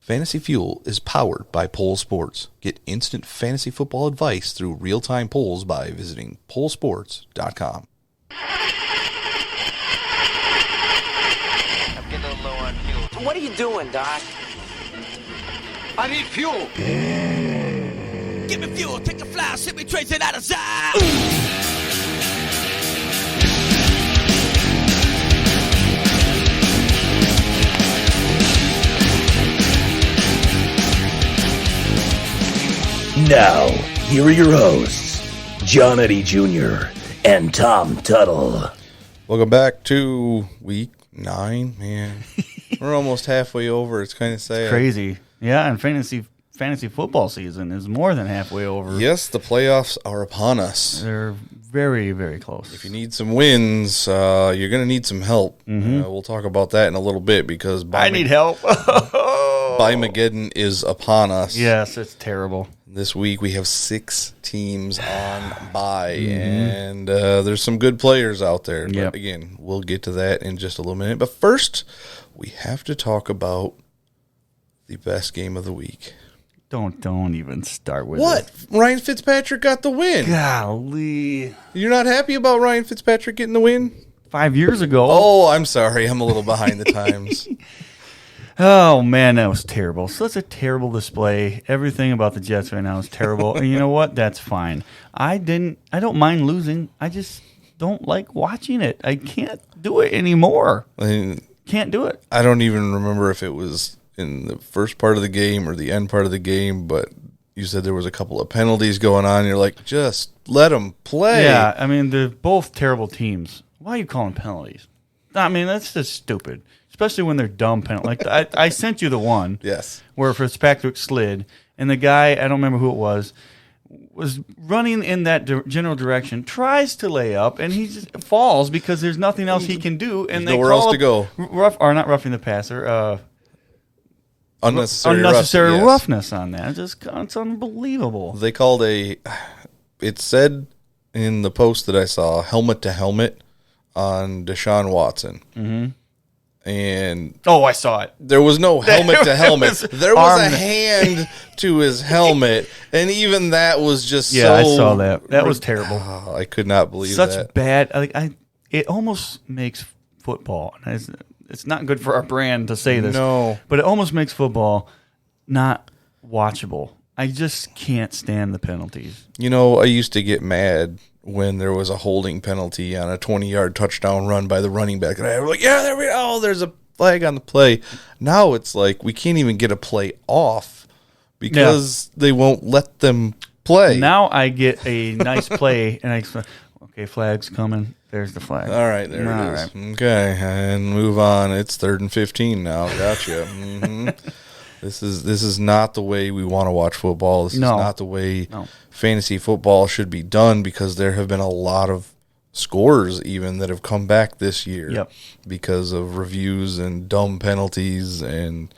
Fantasy Fuel is powered by Pole Sports. Get instant fantasy football advice through real-time polls by visiting polesports.com. I'm getting a little low on fuel. What are you doing, Doc? I need fuel. Give me fuel, take a fly, send me trace it out of sight. Now, here are your hosts, John Eddie Jr. and Tom Tuttle. Welcome back to week 9, man. We're almost halfway over. It's kind of sad. It's crazy. Yeah, and fantasy football season is more than halfway over. Yes, the playoffs are upon us. They're very, very close. If you need some wins, you're going to need some help. Mm-hmm. We'll talk about that in a little bit because I need help. Byemaggedon is upon us. Yes, it's terrible. This week we have 6 teams on bye, and there's some good players out there. But again, we'll get to that in just a little minute. But first, we have to talk about the best game of the week. Don't even start with What? it. Ryan Fitzpatrick got the win. Golly. You're not happy about Ryan Fitzpatrick getting the win? 5 years ago. Oh, I'm sorry. I'm a little behind the times. Oh, man, that was terrible. Such a terrible display. Everything about the Jets right now is terrible. And you know what? That's fine. I don't mind losing. I just don't like watching it. I can't do it anymore. Can't do it. I don't even remember if it was in the first part of the game or the end part of the game, but you said there was a couple of penalties going on. You're like, just let them play. Yeah, I mean, they're both terrible teams. Why are you calling penalties? I mean, that's just stupid, especially when they're dumb penalties. Like I sent you the one where Fitzpatrick slid, and the guy, I don't remember who it was running in that general direction, tries to lay up, and he just falls because there's nothing else he can do. And there's nowhere else to go. Not roughing the passer. Unnecessary roughness on that. It's unbelievable. They called it said in the post that I saw, helmet to helmet on Deshaun Watson. Mm-hmm. And I saw it. There was no helmet to helmet. There was a hand to his helmet, and even that was just so... I saw that. That was terrible. I could not believe that. Such bad... it almost makes football... It's not good for our brand to say this. No. But it almost makes football not watchable. I just can't stand the penalties. You know, I used to get mad when there was a holding penalty on a 20-yard touchdown run by the running back. And I was like, yeah, there we go. There's a flag on the play. Now it's like we can't even get a play off because they won't let them play. Now I get a nice play, and I explain, okay, flag's coming. There's the flag. All right, there it is. Right. Okay, and move on. It's 3rd and 15 now. Gotcha. Mm-hmm. This is not the way we want to watch football. This is not the way fantasy football should be done, because there have been a lot of scores even that have come back this year because of reviews and dumb penalties, and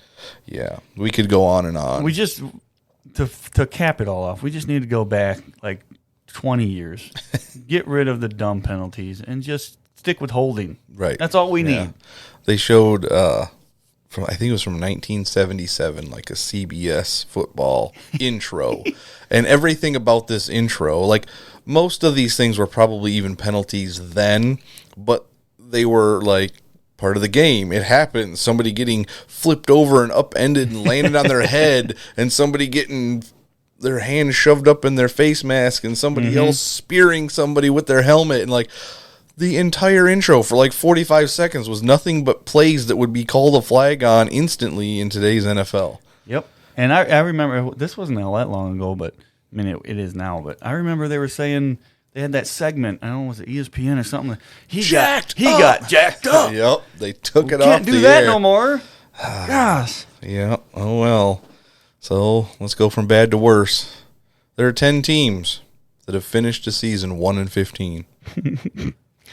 we could go on and on. We just to cap it all off, we just need to go back like 20 years, get rid of the dumb penalties, and just stick with holding. Right. That's all we need. They showed, I think it was from 1977, like a CBS football intro. And everything about this intro, like most of these things were probably even penalties then, but they were like part of the game. It happened. Somebody getting flipped over and upended and landed on their head, and somebody getting their hand shoved up in their face mask, and somebody else spearing somebody with their helmet, and like the entire intro for like 45 seconds was nothing but plays that would be called a flag on instantly in today's NFL. Yep. And I remember, this wasn't all that long ago, but I mean, it is now, but I remember they were saying, they had that segment, I don't know, was it ESPN or something? He got jacked up. Yep. They took it off the air. Can't do that no more. Gosh. Yep. Oh, well. So let's go from bad to worse. There are 10 teams that have finished the season 1-15.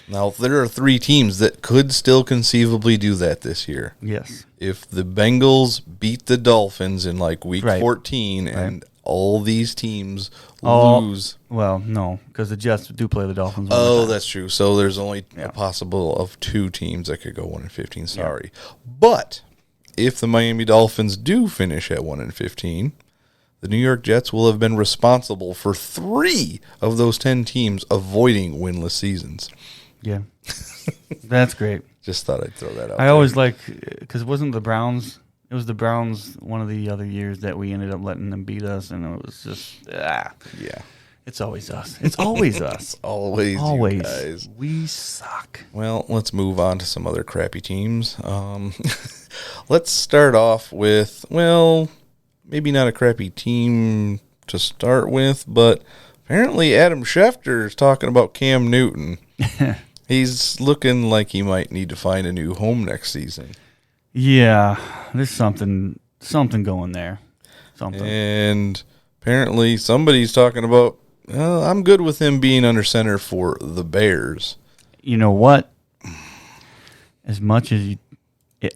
Now, there are 3 teams that could still conceivably do that this year. Yes. If the Bengals beat the Dolphins in like week 14 and all these teams lose. Well, no, because the Jets do play the Dolphins. Oh, that's true. So there's only a possible of 2 teams that could go 1-15. Sorry. But if the Miami Dolphins do finish at 1-15, the New York Jets will have been responsible for 3 of those 10 teams avoiding winless seasons. Yeah. That's great. Just thought I'd throw that out. I always because it wasn't the Browns. It was the Browns one of the other years that we ended up letting them beat us, and it was just, Yeah. It's always us. It's always us. Always you guys. We suck. Well, let's move on to some other crappy teams. Let's start off with, well, maybe not a crappy team to start with, but apparently Adam Schefter is talking about Cam Newton. He's looking like he might need to find a new home next season. Yeah, there's something going there. Something. And apparently somebody's talking about, I'm good with him being under center for the Bears. You know what? As much as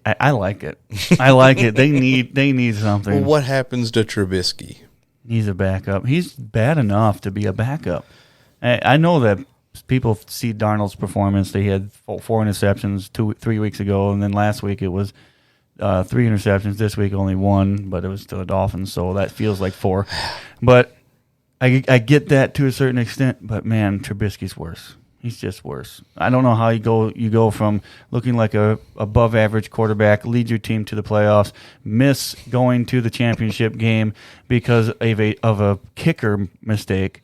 I like it. I like it. They need something. Well, what happens to Trubisky? He's a backup. He's bad enough to be a backup. I know that people see Darnold's performance. They had 4 interceptions 3 weeks ago, and then last week it was 3 interceptions. This week only 1, but it was to the Dolphins, so that feels like 4. But I get that to a certain extent, but man, Trubisky's worse. He's just worse. I don't know how you go from looking like a above average quarterback, lead your team to the playoffs, miss going to the championship game because of a kicker mistake,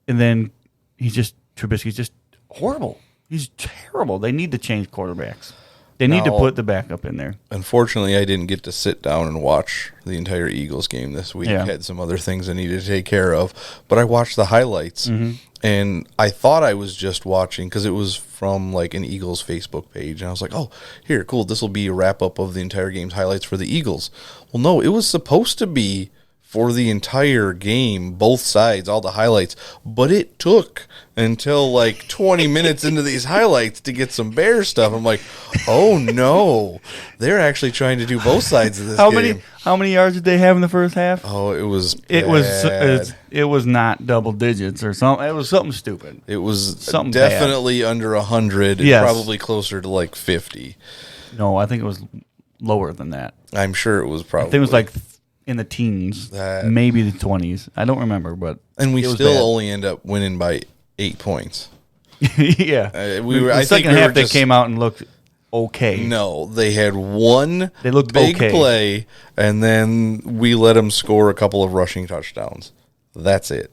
and then Trubisky's just horrible. He's terrible. They need to change quarterbacks. They need to put the backup in there. Unfortunately, I didn't get to sit down and watch the entire Eagles game this week. Yeah. I had some other things I needed to take care of, but I watched the highlights, and I thought I was just watching because it was from like an Eagles Facebook page, and I was like, oh, here, cool, this will be a wrap-up of the entire game's highlights for the Eagles. Well, no, it was supposed to be for the entire game, both sides, all the highlights, but it took until like 20 minutes into these highlights to get some Bears stuff. I'm like, oh no, they're actually trying to do both sides of this game. How many yards did they have in the first half? Oh, it was not double digits or something. It was something stupid. It was something definitely under 100, Yes. and probably closer to like 50. No, I think it was lower than that. I'm sure it was probably. I think it was like in the teens, maybe the 20s. I don't remember, but and we it was still bad. only end up winning by 8 points. Yeah, The second half they came out and looked okay. No, they had one They looked big okay. play, and then we let them score a couple of rushing touchdowns. That's it.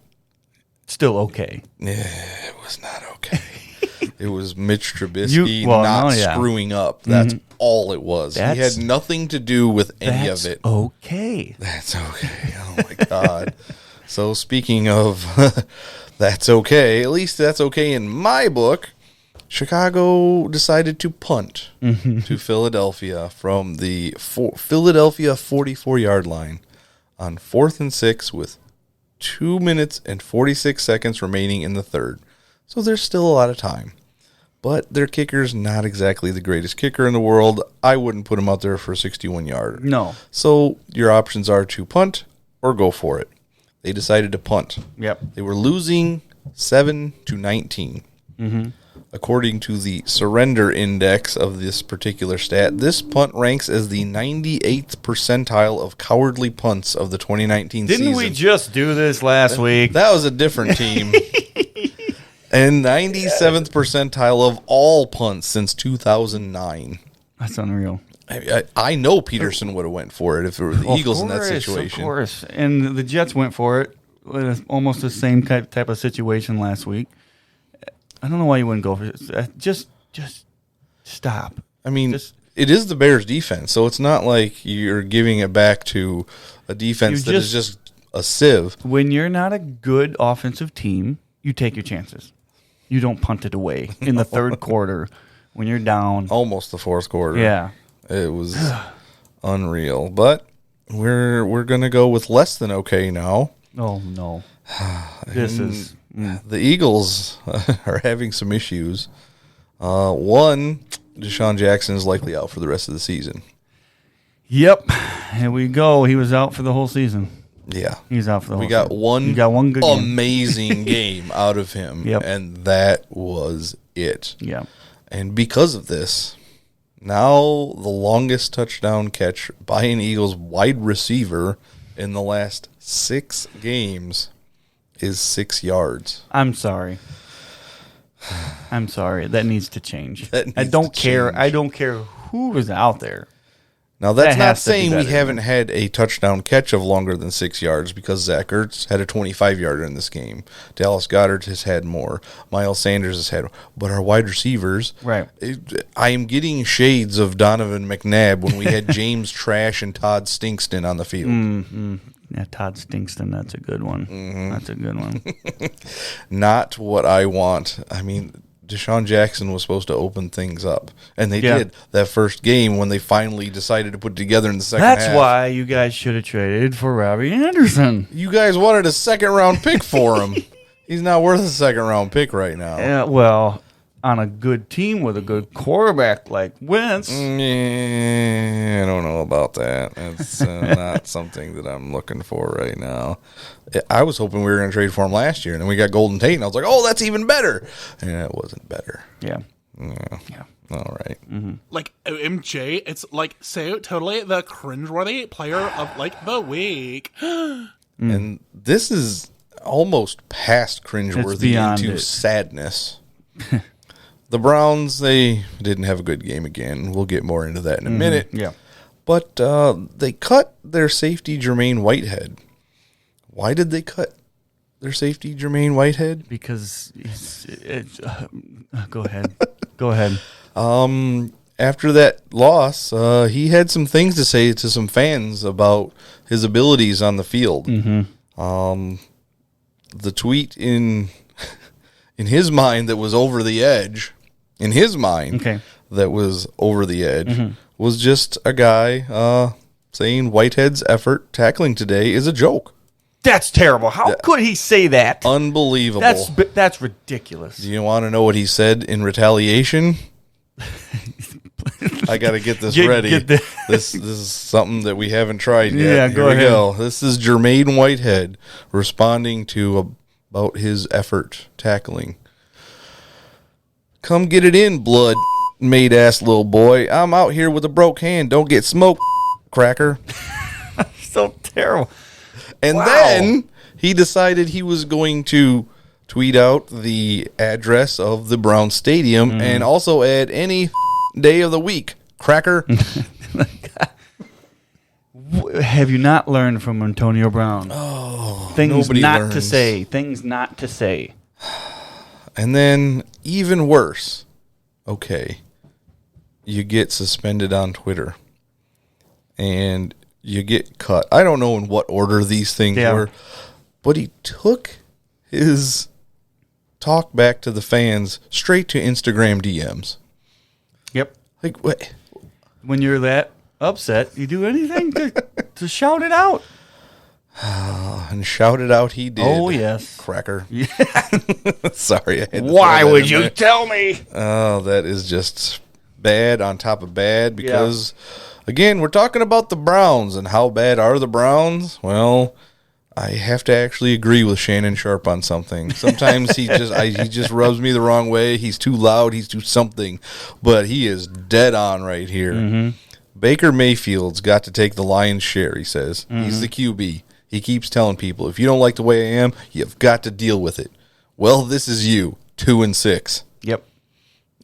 Still okay. It was not okay. It was Mitch Trubisky screwing up. That's all it was. He had nothing to do with any of it. Okay. That's okay. Oh, my God. So, speaking of that's okay, at least that's okay in my book, Chicago decided to punt to Philadelphia from the Philadelphia 44-yard line on 4th and 6 with 2 minutes and 46 seconds remaining in the third. So there's still a lot of time. But their kicker's not exactly the greatest kicker in the world. I wouldn't put him out there for a 61-yarder. No. So your options are to punt or go for it. They decided to punt. Yep. They were losing 7-19. According to the surrender index of this particular stat, this punt ranks as the 98th percentile of cowardly punts of the 2019 season. Didn't we just do this last week? That was a different team. And 97th percentile of all punts since 2009. That's unreal. I know Peterson would have went for it if it were the Eagles in that situation. Of course. And the Jets went for it with almost the same type of situation last week. I don't know why you wouldn't go for it. Just stop. I mean, it is the Bears' defense, so it's not like you're giving it back to a defense that is just a sieve. When you're not a good offensive team, you take your chances. You don't punt it away in the third quarter when you're down. Almost the fourth quarter. Yeah. It was unreal. But we're going to go with less than okay now. Oh, no. The Eagles are having some issues. One, Deshaun Jackson is likely out for the rest of the season. Yep. Here we go. He was out for the whole season. Yeah. He's out for the whole season. We got one good game. amazing game out of him. Yep. And that was it. Yeah. And because of this, Now the longest touchdown catch by an Eagles wide receiver in the last 6 games is 6 yards. I'm sorry. That needs to change. I don't care. Change. I don't care who is out there. Now, that's That not has to be saying we better. haven't had a touchdown catch of longer than 6 yards, because Zach Ertz had a 25-yarder in this game. Dallas Goedert has had more. Miles Sanders has had more. But our wide receivers, Right. I am getting shades of Donovan McNabb when we had James Trash and Todd Stinkston on the field. Yeah, Todd Stinkston, that's a good one. Mm-hmm. That's a good one. Not what I want. I mean, Deshaun Jackson was supposed to open things up, and they Yeah. did that first game when they finally decided to put it together in the second half. That's why you guys should have traded for Robbie Anderson. You guys wanted a second-round pick for him. He's not worth a second-round pick right now. Yeah, well, on a good team with a good quarterback like Wentz. I don't know about that. It's not something that I'm looking for right now. I was hoping we were going to trade for him last year, and then we got Golden Tate, and I was like, oh, that's even better. And it wasn't better. Yeah. Yeah. All right. Like MJ, it's like so totally the cringeworthy player of like the week. And this is almost past It's cringeworthy beyond into it. sadness. The Browns, they didn't have a good game again. We'll get more into that in a minute. Yeah. But they cut their safety, Jermaine Whitehead. Why did they cut their safety, Jermaine Whitehead? Because go ahead. Go ahead. After that loss, he had some things to say to some fans about his abilities on the field. The tweet in his mind that was over the edge, that was over the edge, was just a guy saying Whitehead's effort tackling today is a joke. That's terrible. How could he say that? Unbelievable. That's ridiculous. Do you want to know what he said in retaliation? I got to get this ready. This is something that we haven't tried yet. Yeah, Here we go. This is Jermaine Whitehead responding to about his effort tackling. Come get it in, blood made ass little boy. I'm out here with a broke hand. Don't get smoked, cracker. So terrible. And then he decided he was going to tweet out the address of the Brown Stadium and also add any day of the week, cracker. Have you not learned from Antonio Brown? Oh, things nobody not to learns. say. Things not to say. And then even worse, okay, you get suspended on Twitter and you get cut. I don't know in what order these things were, but he took his talk back to the fans straight to Instagram DMs. Yep. Like, what? When you're that upset, you do anything to shout it out. And shout it out he did. Oh, yes. Cracker. Sorry. I had to Why throw that would in you there. tell me? Oh, that is just bad on top of bad because, again, we're talking about the Browns and how bad are the Browns? Well, I have to actually agree with Shannon Sharp on something. Sometimes he just rubs me the wrong way. He's too loud. He's too something. But he is dead on right here. Baker Mayfield's got to take the lion's share, he says. He's the QB. He keeps telling people, if you don't like the way I am, you've got to deal with it. Well, this is you, 2-6. Yep.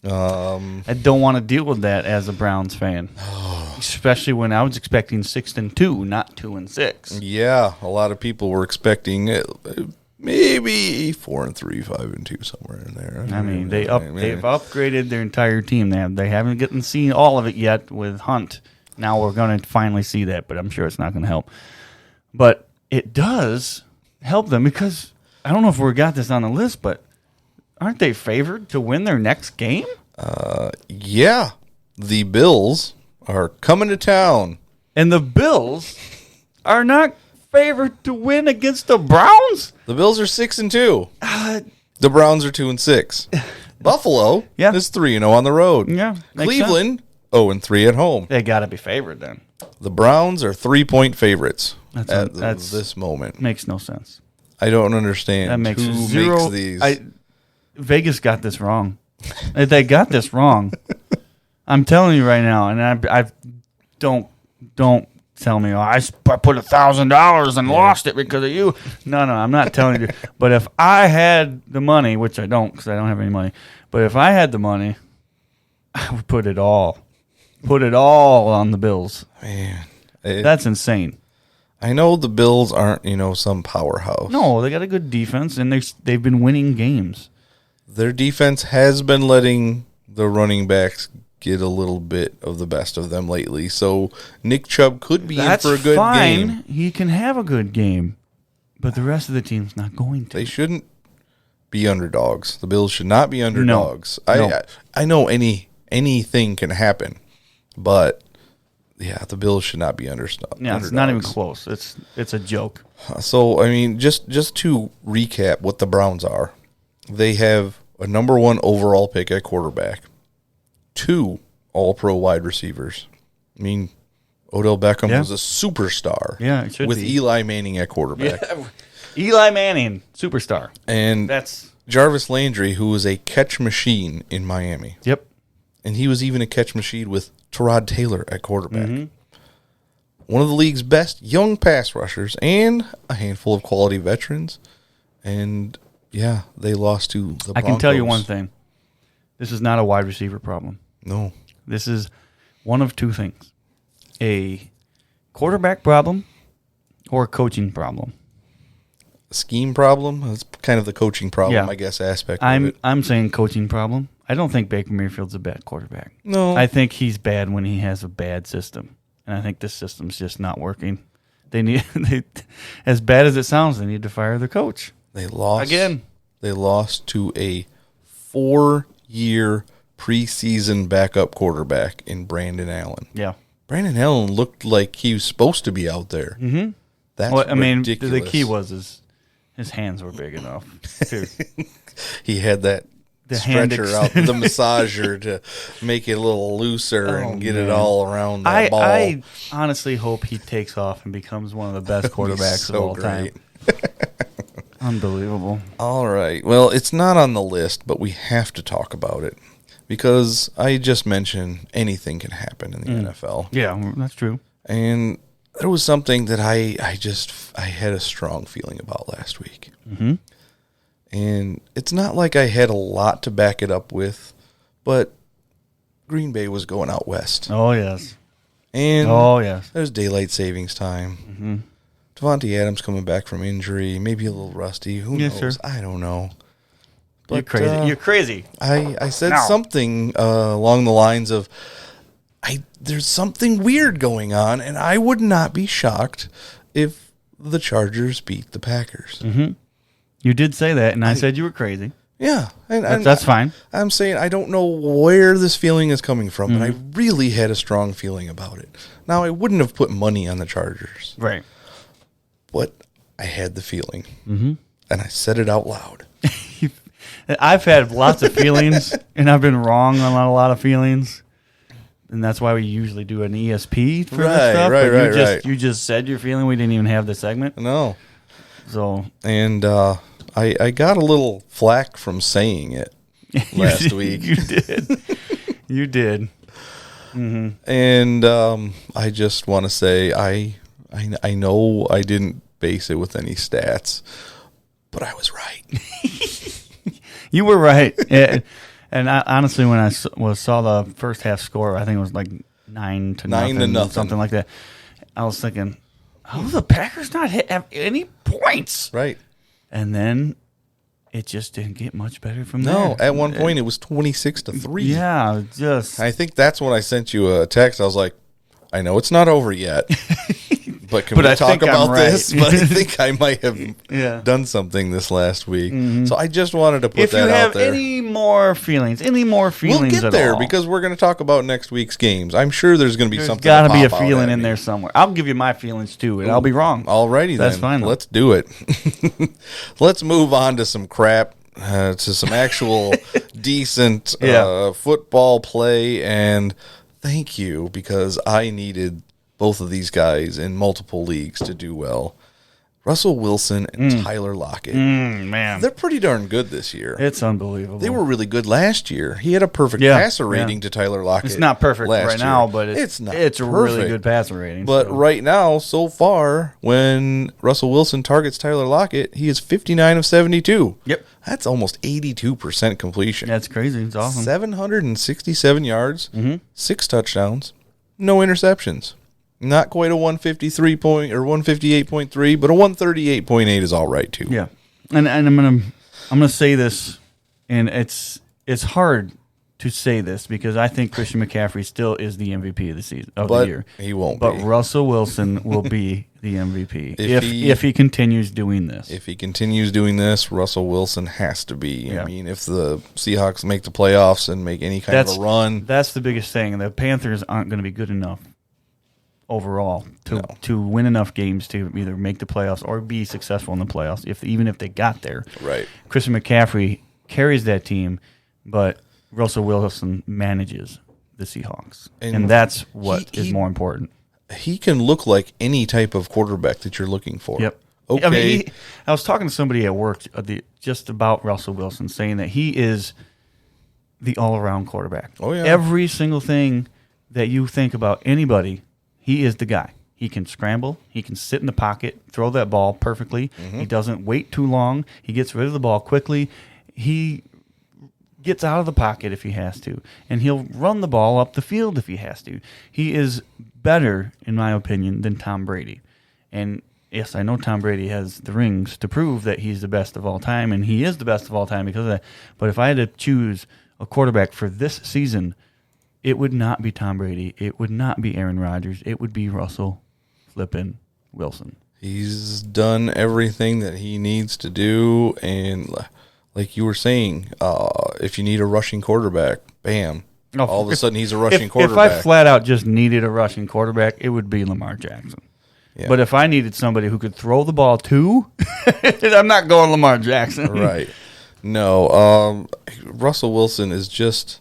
I don't want to deal with that as a Browns fan, especially when I was expecting 6-2, not 2-6. Yeah, a lot of people were expecting maybe 4-3, 5-2, somewhere in there. I mean, they've upgraded their entire team. They haven't gotten seen all of it yet with Hunt. Now we're going to finally see that, but I'm sure it's not going to help. But it does help them because I don't know if we got this on the list, but aren't they favored to win their next game? Yeah, the Bills are coming to town. And the Bills are not favored to win against the Browns? The Bills are 6-2. The Browns are 2-6. Buffalo is 3-0 on the road. Yeah, Cleveland 0-3 at home. They got to be favored then. The Browns are 3-point favorites at that's this moment. Makes no sense. I don't understand That makes who zero. makes these. Vegas got this wrong. They got this wrong. I'm telling you right now, and I don't tell me, I put $1,000 and lost it because of you. No, I'm not telling you. But if I had the money, which I don't because I don't have any money, but if I had the money, I would put it all on the Bills. Man, that's insane. I know the Bills aren't, some powerhouse. No, they got a good defense, and they've been winning games. Their defense has been letting the running backs get a little bit of the best of them lately. So Nick Chubb could be in for a good game. He can have a good game, but the rest of the team's not going to. They shouldn't be underdogs. The Bills should not be underdogs. No. I know anything can happen, but yeah, the Bills should not be underdogs. Yeah, it's not even close. It's a joke. So, I mean, just to recap what the Browns are, they have a number 1 overall pick at quarterback, 2 all-pro wide receivers. I mean, Odell Beckham was a superstar. Yeah, it should with be. Eli Manning at quarterback. Yeah. Eli Manning, superstar. And that's Jarvis Landry, who was a catch machine in Miami. Yep. And he was even a catch machine with Tyrod Taylor at quarterback. Mm-hmm. One of the league's best young pass rushers and a handful of quality veterans. And, yeah, they lost to the Broncos. I can tell you one thing. This is not a wide receiver problem. No. This is one of two things. A quarterback problem or a coaching problem. A scheme problem? That's kind of the coaching problem, I guess, aspect of it. I'm saying coaching problem. I don't think Baker Mayfield's a bad quarterback. No. I think he's bad when he has a bad system. And I think this system's just not working. They as bad as it sounds, they need to fire their coach. They lost again. They lost to a 4-year preseason backup quarterback in Brandon Allen. Yeah. Brandon Allen looked like he was supposed to be out there. Mm-hmm. That's ridiculous. The key was his hands were big enough. He had the stretcher out, the massager to make it a little looser and get it all around that ball. I honestly hope he takes off and becomes one of the best quarterbacks of all time. Unbelievable. All right. Well, it's not on the list, but we have to talk about it because I just mentioned anything can happen in the NFL. Yeah, that's true. And there was something that I had a strong feeling about last week. Mm-hmm. And it's not like I had a lot to back it up with, but Green Bay was going out west. Oh, yes. And yes. There's daylight savings time. Mm-hmm. Devontae Adams coming back from injury, maybe a little rusty. Who knows? Sir. I don't know. But, you're crazy. You're crazy. I said something along the lines of, there's something weird going on, and I would not be shocked if the Chargers beat the Packers. Mm-hmm. You did say that, and I said you were crazy. Yeah. And that's fine. I'm saying I don't know where this feeling is coming from, but I really had a strong feeling about it. Now, I wouldn't have put money on the Chargers. Right. But I had the feeling, and I said it out loud. I've had lots of feelings, and I've been wrong on a lot of feelings. And that's why we usually do an ESP for this stuff. Right. You just said your feeling. We didn't even have the segment. No. So and I got a little flack from saying it last week. You did. You did. Mm-hmm. And I just want to say I know I didn't base it with any stats, but I was right. You were right. And I, honestly, when I saw the first half score, I think it was like 9 to nothing, something like that. I was thinking, how do the Packers not have any points? Right. And then it just didn't get much better from there. No, at one point it was 26-3. Yeah, just. I think that's when I sent you a text. I was like, I know it's not over yet, but can we talk about this? But I think I might have done something this last week. Mm-hmm. So I just wanted to put that out there. If you have any more feelings we'll get there because we're going to talk about next week's games. I'm sure there's going to be something. There's got to be a feeling in there somewhere. I'll give you my feelings too, and I'll be wrong. Alrighty, that's fine. Let's do it. Let's move on to some crap, to some actual decent football play. And thank you, because I needed both of these guys in multiple leagues to do well. Russell Wilson and Tyler Lockett. Man, They're pretty darn good this year. it's unbelievable. They were really good last year. He had a perfect passer rating to Tyler Lockett. It's not perfect right now, but it's not it's a perfect. really good passer rating. But so. right now, so far, when Russell Wilson targets Tyler Lockett, he is 59 of 72. Yep. That's almost 82% completion. That's crazy. It's awesome. 767 yards, 6 touchdowns, no interceptions. Not quite a 153 point or 158.3, but a 138.8 is all right too. Yeah, and I'm gonna say this, and it's hard to say this because I think Christian McCaffrey still is the MVP of the season of the year. He won't. But be. Russell Wilson will be the MVP if he continues doing this. If he continues doing this, Russell Wilson has to be. Yeah. I mean, if the Seahawks make the playoffs and make any kind of a run, that's the biggest thing. The Panthers aren't going to be good enough overall to win enough games to either make the playoffs or be successful in the playoffs, even if they got there. Right. Christian McCaffrey carries that team, but Russell Wilson manages the Seahawks. And that's what is more important. He can look like any type of quarterback that you're looking for. Yep. Okay. I mean, I was talking to somebody at work just about Russell Wilson, saying that he is the all-around quarterback. Oh, yeah. Every single thing that you think about anybody, he is the guy. He can scramble. He can sit in the pocket, throw that ball perfectly. He doesn't wait too long. He gets rid of the ball quickly. He gets out of the pocket if he has to, and he'll run the ball up the field if he has to. He is better, in my opinion, than Tom Brady. And yes, I know Tom Brady has the rings to prove that he's the best of all time, and he is the best of all time because of that. But if I had to choose a quarterback for this season, it would not be Tom Brady. It would not be Aaron Rodgers. It would be Russell flippin' Wilson. He's done everything that he needs to do, and like you were saying, if you need a rushing quarterback, bam. All of a sudden he's a rushing quarterback. If I flat out just needed a rushing quarterback, it would be Lamar Jackson. Yeah. But if I needed somebody who could throw the ball too, I'm not going Lamar Jackson. Right. No, Russell Wilson is just,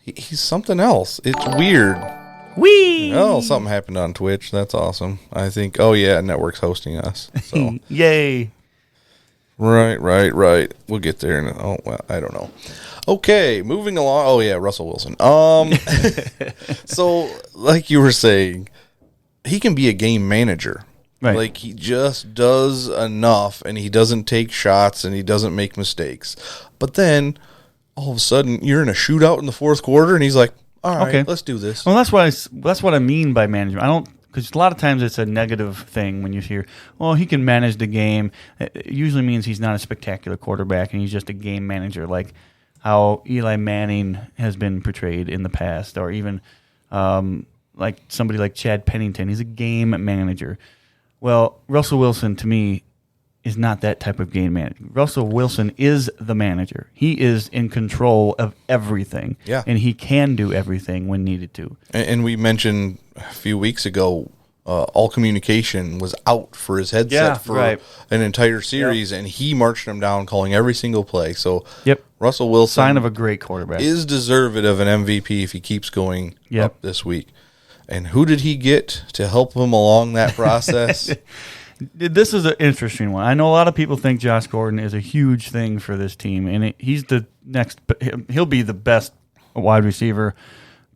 he's something else. It's weird. Whee! Oh, something happened on Twitch. That's awesome. I think, oh yeah, Network's hosting us. So. Yay. Right. We'll get there. Well, I don't know. Okay, moving along. Oh yeah, Russell Wilson. So like you were saying, he can be a game manager. Right. Like he just does enough, and he doesn't take shots, and he doesn't make mistakes. But then all of a sudden, you're in a shootout in the fourth quarter, and he's like, "All right, Okay. let's do this." Well, that's what I mean by management. I don't, because a lot of times it's a negative thing when you hear, "Well, he can manage the game." It usually means he's not a spectacular quarterback, and he's just a game manager, like how Eli Manning has been portrayed in the past, or even like somebody like Chad Pennington. He's a game manager. Well, Russell Wilson, to me, is not that type of game manager. Russell Wilson is the manager. He is in control of everything. Yeah. And he can do everything when needed to. And we mentioned a few weeks ago, all communication was out for his headset for an entire series, and he marched him down, calling every single play. So Russell Wilson, sign of a great quarterback, is deserved of an MVP if he keeps going up this week. And who did he get to help him along that process? This is an interesting one. I know a lot of people think Josh Gordon is a huge thing for this team, and he's the next. He'll be the best wide receiver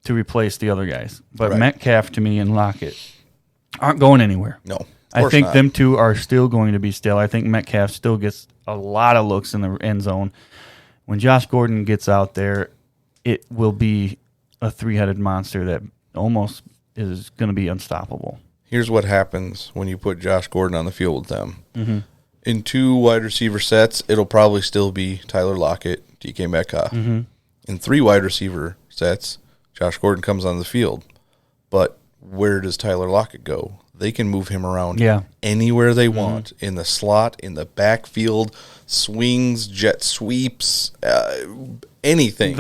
to replace the other guys. But Metcalf, to me, and Lockett aren't going anywhere. No, I think them two are still going to be still. I think Metcalf still gets a lot of looks in the end zone. When Josh Gordon gets out there, it will be a three-headed monster that almost is going to be unstoppable. Here's what happens when you put Josh Gordon on the field with them. Mm-hmm. In 2 wide receiver sets, it'll probably still be Tyler Lockett, DK Metcalf. Mm-hmm. In 3 wide receiver sets, Josh Gordon comes on the field. But where does Tyler Lockett go? They can move him around anywhere they want, in the slot, in the backfield, swings, jet sweeps, anything.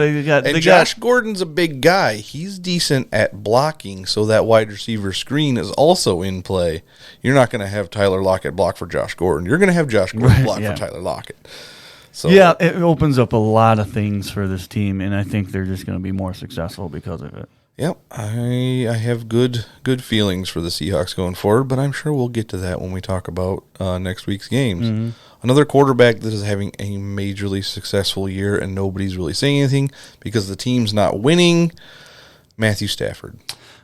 Josh Gordon's a big guy. He's decent at blocking, so that wide receiver screen is also in play. You're not going to have Tyler Lockett block for Josh Gordon. You're going to have Josh Gordon block for Tyler Lockett. So, it opens up a lot of things for this team, and I think they're just going to be more successful because of it. Yep, I have good feelings for the Seahawks going forward, but I'm sure we'll get to that when we talk about next week's games. Mm-hmm. Another quarterback that is having a majorly successful year and nobody's really saying anything because the team's not winning, Matthew Stafford.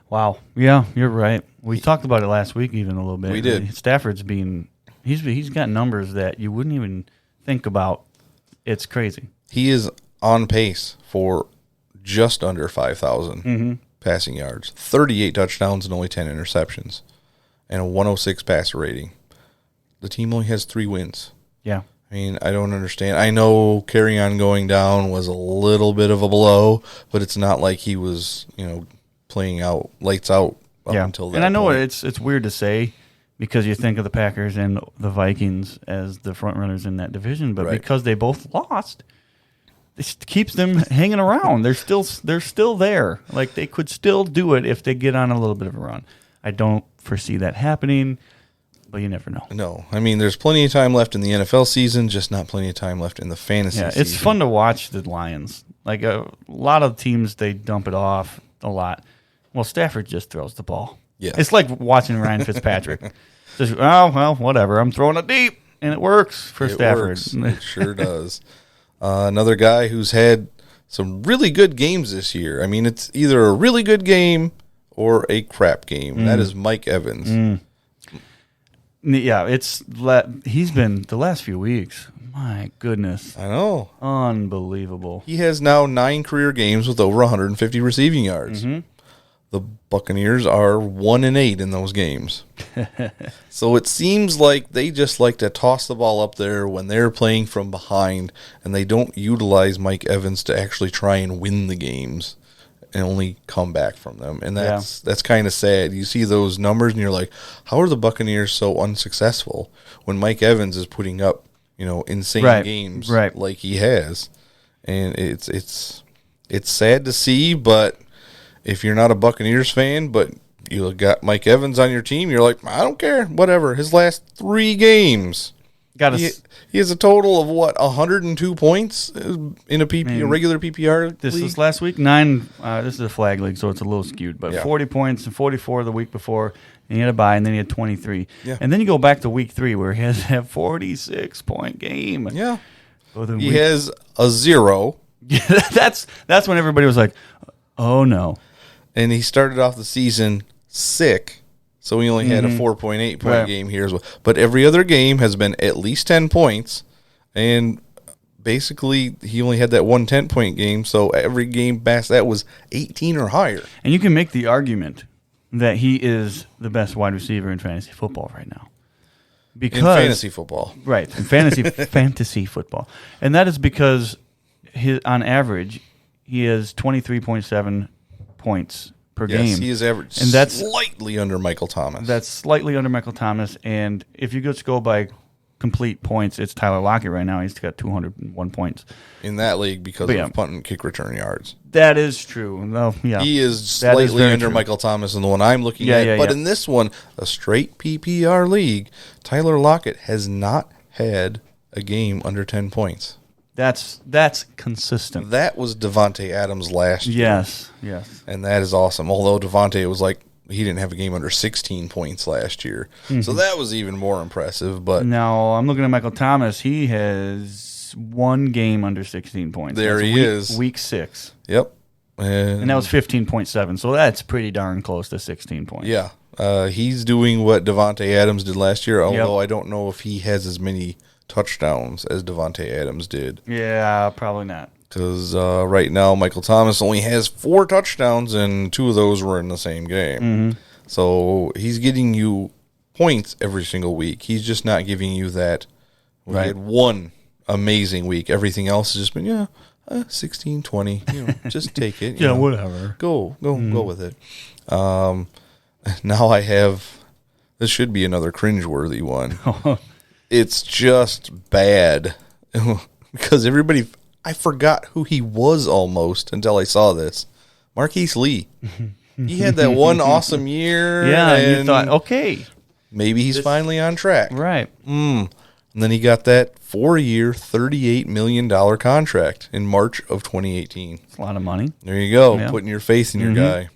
Wow. Yeah, you're right. We talked about it last week even a little bit. We did. Stafford's he's got numbers that you wouldn't even think about. It's crazy. He is on pace for just under 5,000 passing yards, 38 touchdowns and only 10 interceptions, and a 106 passer rating. The team only has 3 wins. Yeah. I mean, I don't understand. I know carry on going down was a little bit of a blow, but it's not like he was, playing out lights out up until that And I know point. it's weird to say because you think of the Packers and the Vikings as the front runners in that division, but because they both lost, it keeps them hanging around. They're still there. Like they could still do it if they get on a little bit of a run. I don't foresee that happening, but you never know. No. I mean, there's plenty of time left in the NFL season, just not plenty of time left in the fantasy season. It's fun to watch the Lions. Like a lot of teams, they dump it off a lot. Well, Stafford just throws the ball. Yeah. It's like watching Ryan Fitzpatrick. Just, whatever. I'm throwing it deep, and it works for Stafford. Works. It sure does. Another guy who's had some really good games this year. I mean, it's either a really good game or a crap game. That is Mike Evans. Yeah, he's been the last few weeks. My goodness. I know. Unbelievable. He has now 9 career games with over 150 receiving yards. The Buccaneers are 1-8 in those games. So it seems like they just like to toss the ball up there when they're playing from behind, and they don't utilize Mike Evans to actually try and win the games and only come back from them. And that's kind of sad. You see those numbers, and you're like, how are the Buccaneers so unsuccessful when Mike Evans is putting up, insane games like he has? And it's sad to see, but if you're not a Buccaneers fan, but you got Mike Evans on your team, you're like, I don't care, whatever. His last 3 games, he has a total of 102 points in a regular PPR. This was last week. 9. This is a flag league, so it's a little skewed. But 40 points and 44 the week before, and he had a bye, and then he had 23. Yeah. And then you go back to week 3 where he has that 46-point game. Yeah, he has a 0. Yeah, that's when everybody was like, oh no. And he started off the season sick, so he only had a 4.8 point game here as well. But every other game has been at least 10 points, and basically he only had that 1 10-point game, so every game past that was 18 or higher. And you can make the argument that he is the best wide receiver in fantasy football right now. In fantasy football. Right, in fantasy football. And that is because on average, he has 23.7 points per game. Yes, he is average, and that's slightly under Michael Thomas. That's slightly under Michael Thomas, and if you just go by complete points, it's Tyler Lockett right now. He's got 201 points. In that league because of punt and kick return yards. That is true. No, he is slightly under true. Michael Thomas in the one I'm looking at. But in this one, a straight PPR league, Tyler Lockett has not had a game under 10 points. That's consistent. That was Devontae Adams last year. Yes. And that is awesome. Although Devontae was like, he didn't have a game under 16 points last year. So that was even more impressive. But now I'm looking at Michael Thomas. He has 1 game under 16 points. There he is. Week 6. Yep. And that was 15.7. So that's pretty darn close to 16 points. Yeah. He's doing what Devontae Adams did last year, although I don't know if he has as many touchdowns as Devontae Adams did. Yeah, probably not. Because right now, Michael Thomas only has 4 touchdowns, and 2 of those were in the same game. So he's getting you points every single week. He's just not giving you that. He had 1 amazing week. Everything else has just been, 16, 20. Just take it. Whatever. Go with it. Now I have, this should be another cringeworthy one. It's just bad because I forgot who he was almost until I saw this. Marquise Lee. He had that one awesome year. Yeah, and you thought, okay. Maybe he's finally on track. Right. And then he got that 4-year, $38 million contract in March of 2018. It's a lot of money. There you go, putting your faith in your guy.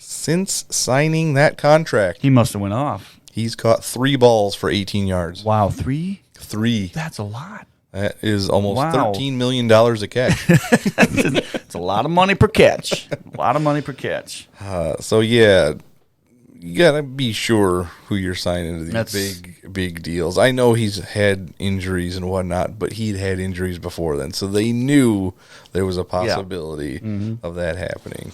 since signing that contract, He must have went off. he's caught 3 balls for 18 yards. Wow, 3? 3. That's a lot. That is almost Wow. $13 million a catch. It's a lot of money per catch. A lot of money per catch. So, yeah, you got to be sure who you're signing to these That's- big deals. I know he's had injuries and whatnot, but he'd had injuries before then. So they knew there was a possibility of that happening.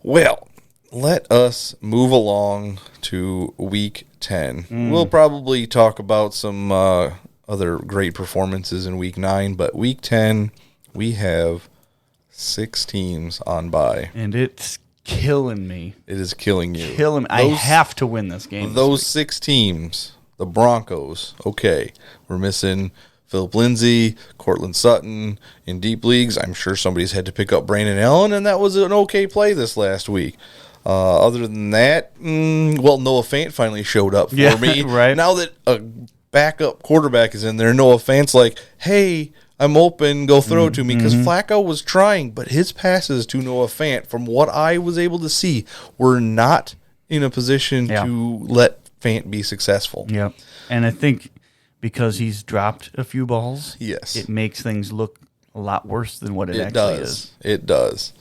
Well, let us move along to Week 10. We'll probably talk about some other great performances in Week 9, but Week 10, we have 6 teams on bye. And it's killing me. It is killing you. Killing me. I have to win this game. Those 6 teams, the Broncos, okay, we're missing Philip Lindsay, Cortland Sutton in deep leagues. I'm sure somebody's had to pick up Brandon Allen, and that was an okay play this last week. Other than that, Noah Fant finally showed up for me. Right. Now that a backup quarterback is in there, Noah Fant's like, hey, I'm open, go throw to me. Because Flacco was trying, but his passes to Noah Fant, from what I was able to see, were not in a position to let Fant be successful. Yep. And I think because he's dropped a few balls, Yes. it makes things look a lot worse than what it actually does. is. It does.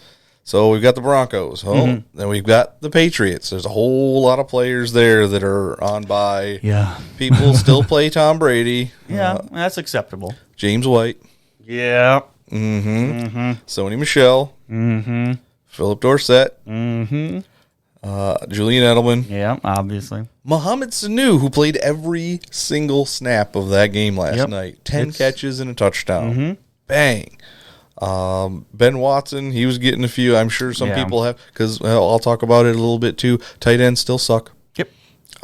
So we've got the Broncos. Then we've got the Patriots. There's a whole lot of players there that are on bye. Yeah. People still play Tom Brady. Yeah, that's acceptable. James White. Yeah. Sony Michel. Philip Dorsett. Julian Edelman. Yeah, obviously. Mohamed Sanu, who played every single snap of that game last night. 10 catches and a touchdown. Bang. Ben Watson, he was getting a few. I'm sure some people have, because I'll talk about it a little bit too. Tight ends still suck. Yep.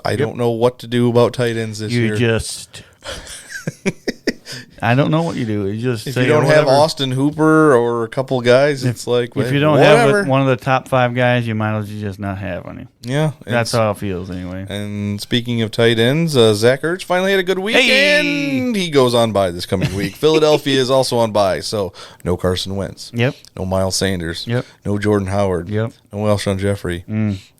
I don't know what to do about tight ends this year. You just... I don't know what you do. You just If say you don't have whatever. Austin Hooper or a couple guys, it's like, If you don't have one of the top 5 guys, you might as well just not have any. Yeah. That's how it feels anyway. And speaking of tight ends, Zach Ertz finally had a good week, and he goes on bye this coming week. Philadelphia is also on bye, so no Carson Wentz. Yep. No Miles Sanders. Yep. No Jordan Howard. Yep. No Alshon Jeffrey.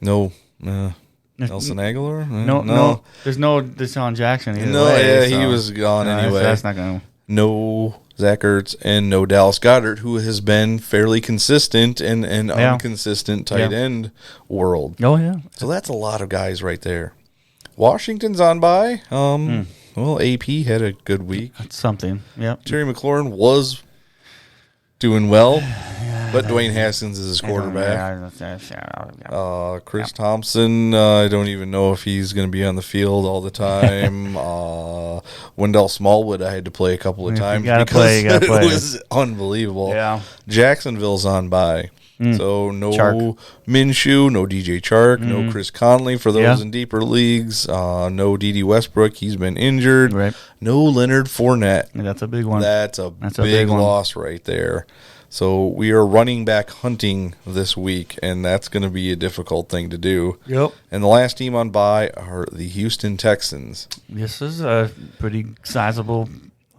No Nelson Aguilar. No. There's no Deshaun Jackson either No, way, he so- was gone anyway. That's not going to... No Zach Ertz and no Dallas Goedert, who has been fairly consistent in an inconsistent tight end world. Oh, yeah. So that's a lot of guys right there. Washington's on by. Well, AP had a good week. That's something. Yep. Terry McLaurin was doing well, but Dwayne Haskins is his quarterback. Chris Thompson, I don't even know if he's going to be on the field all the time. Wendell Smallwood, I had to play a couple of times because it was unbelievable. Yeah. Jacksonville's on by. So no Chark. Minshew, no DJ Chark, no Chris Conley for those in deeper leagues, no D.D. Westbrook, he's been injured, Right. no Leonard Fournette. And that's a big one. That's a That's big one. loss right there. So we are running back hunting this week, and that's going to be a difficult thing to do. Yep. And the last team on bye are the Houston Texans. This is a pretty sizable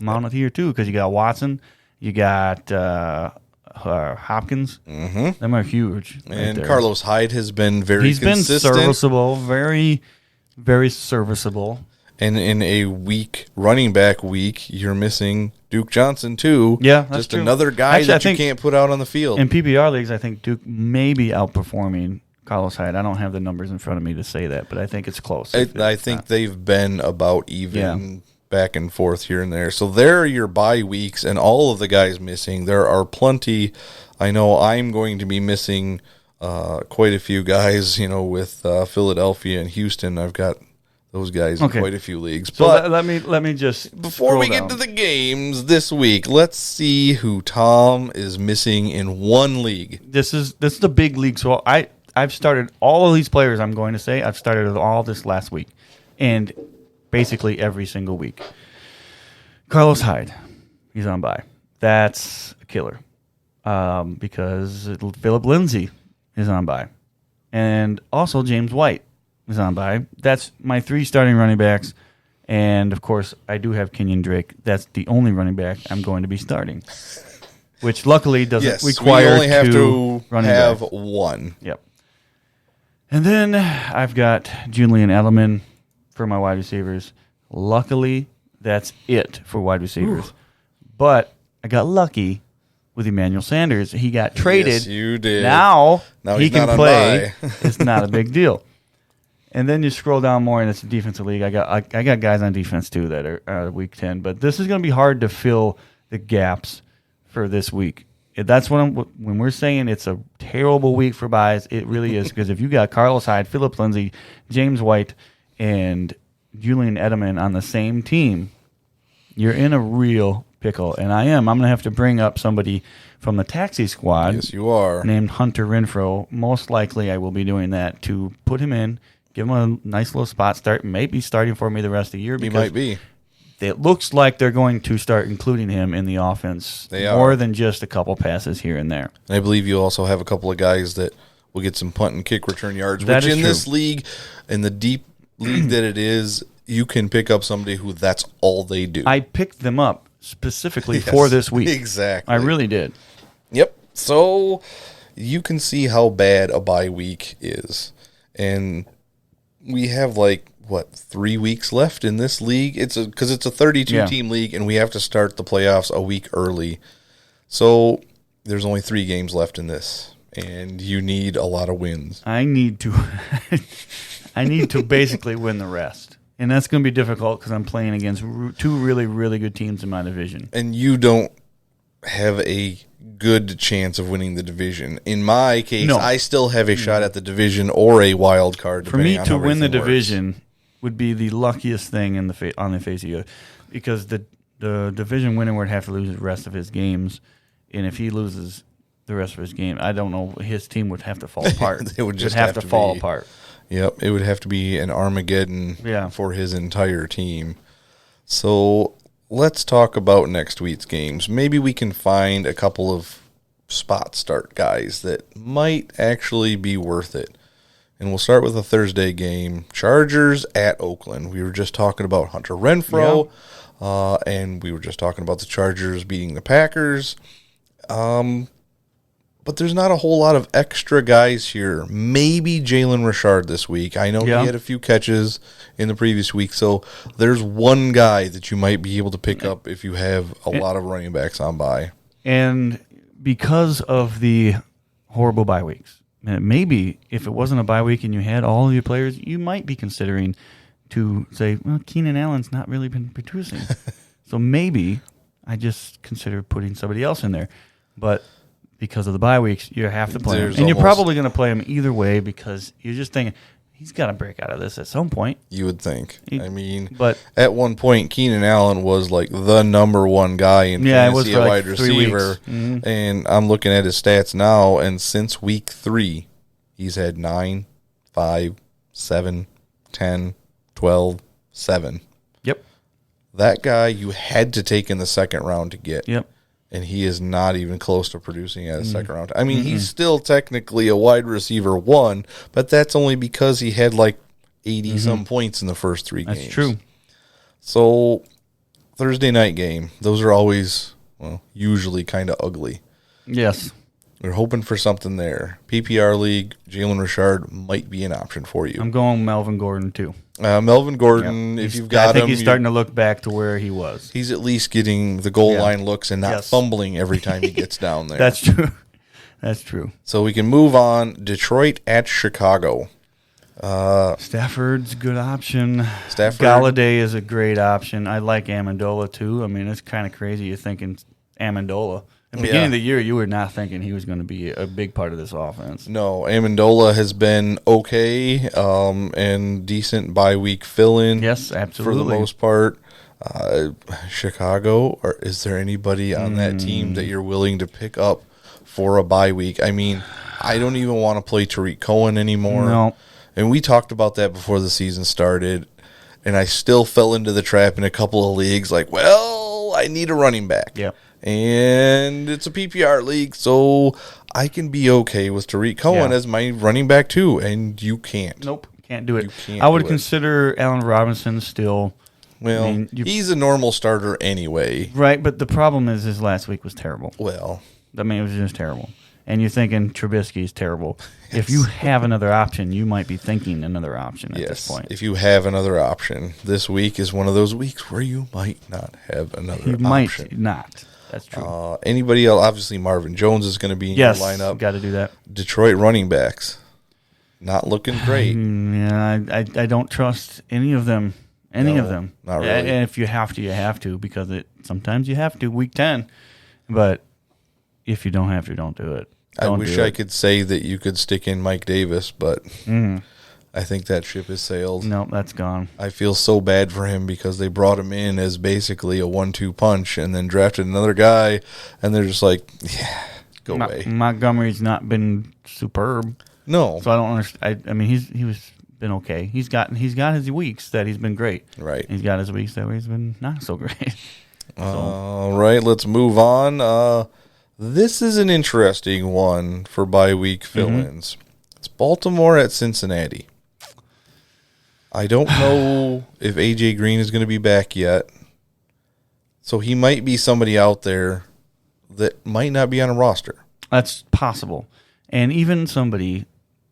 amount of here, too, because you got Watson, you got Hopkins. Mm-hmm. Them are huge. And right Carlos Hyde has been very consistent. Been serviceable, very, very serviceable. And in a weak running back week, you're missing Duke Johnson, too. Yeah, that's Just true. another guy Actually, that you can't put out on the field. In PPR leagues, I think Duke may be outperforming Carlos Hyde. I don't have the numbers in front of me to say that, but I think it's close. I think they've been about even back and forth here and there. So there are your bye weeks, and all of the guys missing. There are plenty. I know I'm going to be missing quite a few guys, with Philadelphia and Houston. I've got those guys in quite a few leagues. So but let me just before we get to the games this week, let's see who Tom is missing in one league. This is the big league. So I've started all of these players. I'm going to say I've started all this last week, and basically every single week. Carlos Hyde, he's on bye. That's a killer because Philip Lindsay is on bye, and also James White is on bye. That's my 3 starting running backs, and of course I do have Kenyon Drake. That's the only running back I'm going to be starting, which luckily doesn't require we only have to running have backs. one. Yep. And then I've got Julian Edelman for my wide receivers. Luckily, that's it for wide receivers. But I got lucky with Emmanuel Sanders. He got traded. Yes, you did. Now he he's can not on play. bye. It's not a big deal. And then you scroll down more, and it's a defensive league. I got guys on defense, too, that are week 10. But this is going to be hard to fill the gaps for this week. That's when we're saying it's a terrible week for buys, it really is. Because if you got Carlos Hyde, Phillip Lindsay, James White, and Julian Edelman on the same team, you're in a real pickle. And I'm going to have to bring up somebody from the taxi squad. Yes, you are. Named Hunter Renfrow. Most likely I will be doing that to put him in, give him a nice little spot start, maybe starting for me the rest of the year. He might be. It looks like they're going to start including him in the offense more than just a couple passes here and there. And I believe you also have a couple of guys that will get some punt and kick return yards, That which is in true. this league, in the deep league that it is, you can pick up somebody who that's all they do. I picked them up specifically for this week. Exactly. I really did. Yep. So you can see how bad a bye week is. And we have 3 weeks left in this league? Because it's a 32-team league, and we have to start the playoffs a week early. So there's only 3 games left in this, and you need a lot of wins. I need to basically win the rest. And that's going to be difficult because I'm playing against 2 really, really good teams in my division. And you don't have a good chance of winning the division. In my case, No. I still have a shot at the division or a wild card. For me on to how win the everything works. division would be the luckiest thing on the face of the earth, because the division winner would have to lose the rest of his games, and if he loses the rest of his game, I don't know, his team would have to fall apart. It would just have to fall be- apart. Yep, it would have to be an Armageddon Yeah. for his entire team. So let's talk about next week's games. Maybe we can find a couple of spot start guys that might actually be worth it. And we'll start with a Thursday game. Chargers at Oakland. We were just talking about Hunter Renfrow, and we were just talking about the Chargers beating the Packers. But there's not a whole lot of extra guys here. Maybe Jalen Richard this week. I know he had a few catches in the previous week, so there's one guy that you might be able to pick up if you have a lot of running backs on bye. And because of the horrible bye weeks, maybe if it wasn't a bye week and you had all of your players, you might be considering to say, well, Keenan Allen's not really been producing. So maybe I just consider putting somebody else in there. But because of the bye weeks, you have to play him. And you're probably going to play him either way because you're just thinking, he's got to break out of this at some point. You would think. But at one point, Keenan Allen was like the number one guy in fantasy, a wide receiver. Mm-hmm. And I'm looking at his stats now, and since week 3, he's had 9, 5, 7, 10, 12, 7. Yep. That guy you had to take in the second round to get. Yep. And he is not even close to producing at a second round. I mean, he's still technically a wide receiver 1, but that's only because he had 80-some points in the first 3 games. That's true. So, Thursday night game, those are always, usually kind of ugly. Yes. We're hoping for something there. PPR league, Jalen Richard might be an option for you. I'm going Melvin Gordon, too. Melvin Gordon, if you've got him. I think he's starting to look back to where he was. He's at least getting the goal line looks and not fumbling every time he gets down there. That's true. That's true. So we can move on. Detroit at Chicago. Stafford's a good option. Stafford. Galladay is a great option. I like Amendola, too. I mean, it's kind of crazy you're thinking Amendola. At the beginning of the year, you were not thinking he was going to be a big part of this offense. No, Amendola has been okay and decent bye-week fill-in. Yes, absolutely. For the most part. Chicago, or is there anybody on that team that you're willing to pick up for a bye week? I mean, I don't even want to play Tariq Cohen anymore. No. And we talked about that before the season started, and I still fell into the trap in a couple of leagues I need a running back. Yeah. And it's a PPR league, so I can be okay with Tariq Cohen as my running back too, and you can't. Nope, can't do it. You can't I would do it. consider Allen Robinson still. Well, he's a normal starter anyway. Right, but the problem is his last week was terrible. Well, I mean, it was just terrible. and you're thinking Trubisky is terrible. Yes. If you have another option, you might be thinking another option at this point. If you have another option, this week is one of those weeks where you might not have another option. You might not. That's true. Anybody else? Obviously, Marvin Jones is going to be in your lineup. Got to do that. Detroit running backs, not looking great. I don't trust any of them. Not really. And if you have to, you have to, because sometimes you have to, week 10. But if you don't have to, don't do it. I wish I could say that you could stick in Mike Davis, but I think that ship has sailed. No, that's gone. I feel so bad for him because they brought him in as basically a 1-2 punch and then drafted another guy, and they're just like, yeah, go away. Montgomery's not been superb. No. So I don't understand. I mean, he's been okay. He's got his weeks that he's been great. Right. He's got his weeks that he's been not so great. All right, let's move on. This is an interesting one for bye week fill-ins. It's Baltimore at Cincinnati. I don't know if A.J. Green is going to be back yet. So he might be somebody out there that might not be on a roster. That's possible. And even somebody,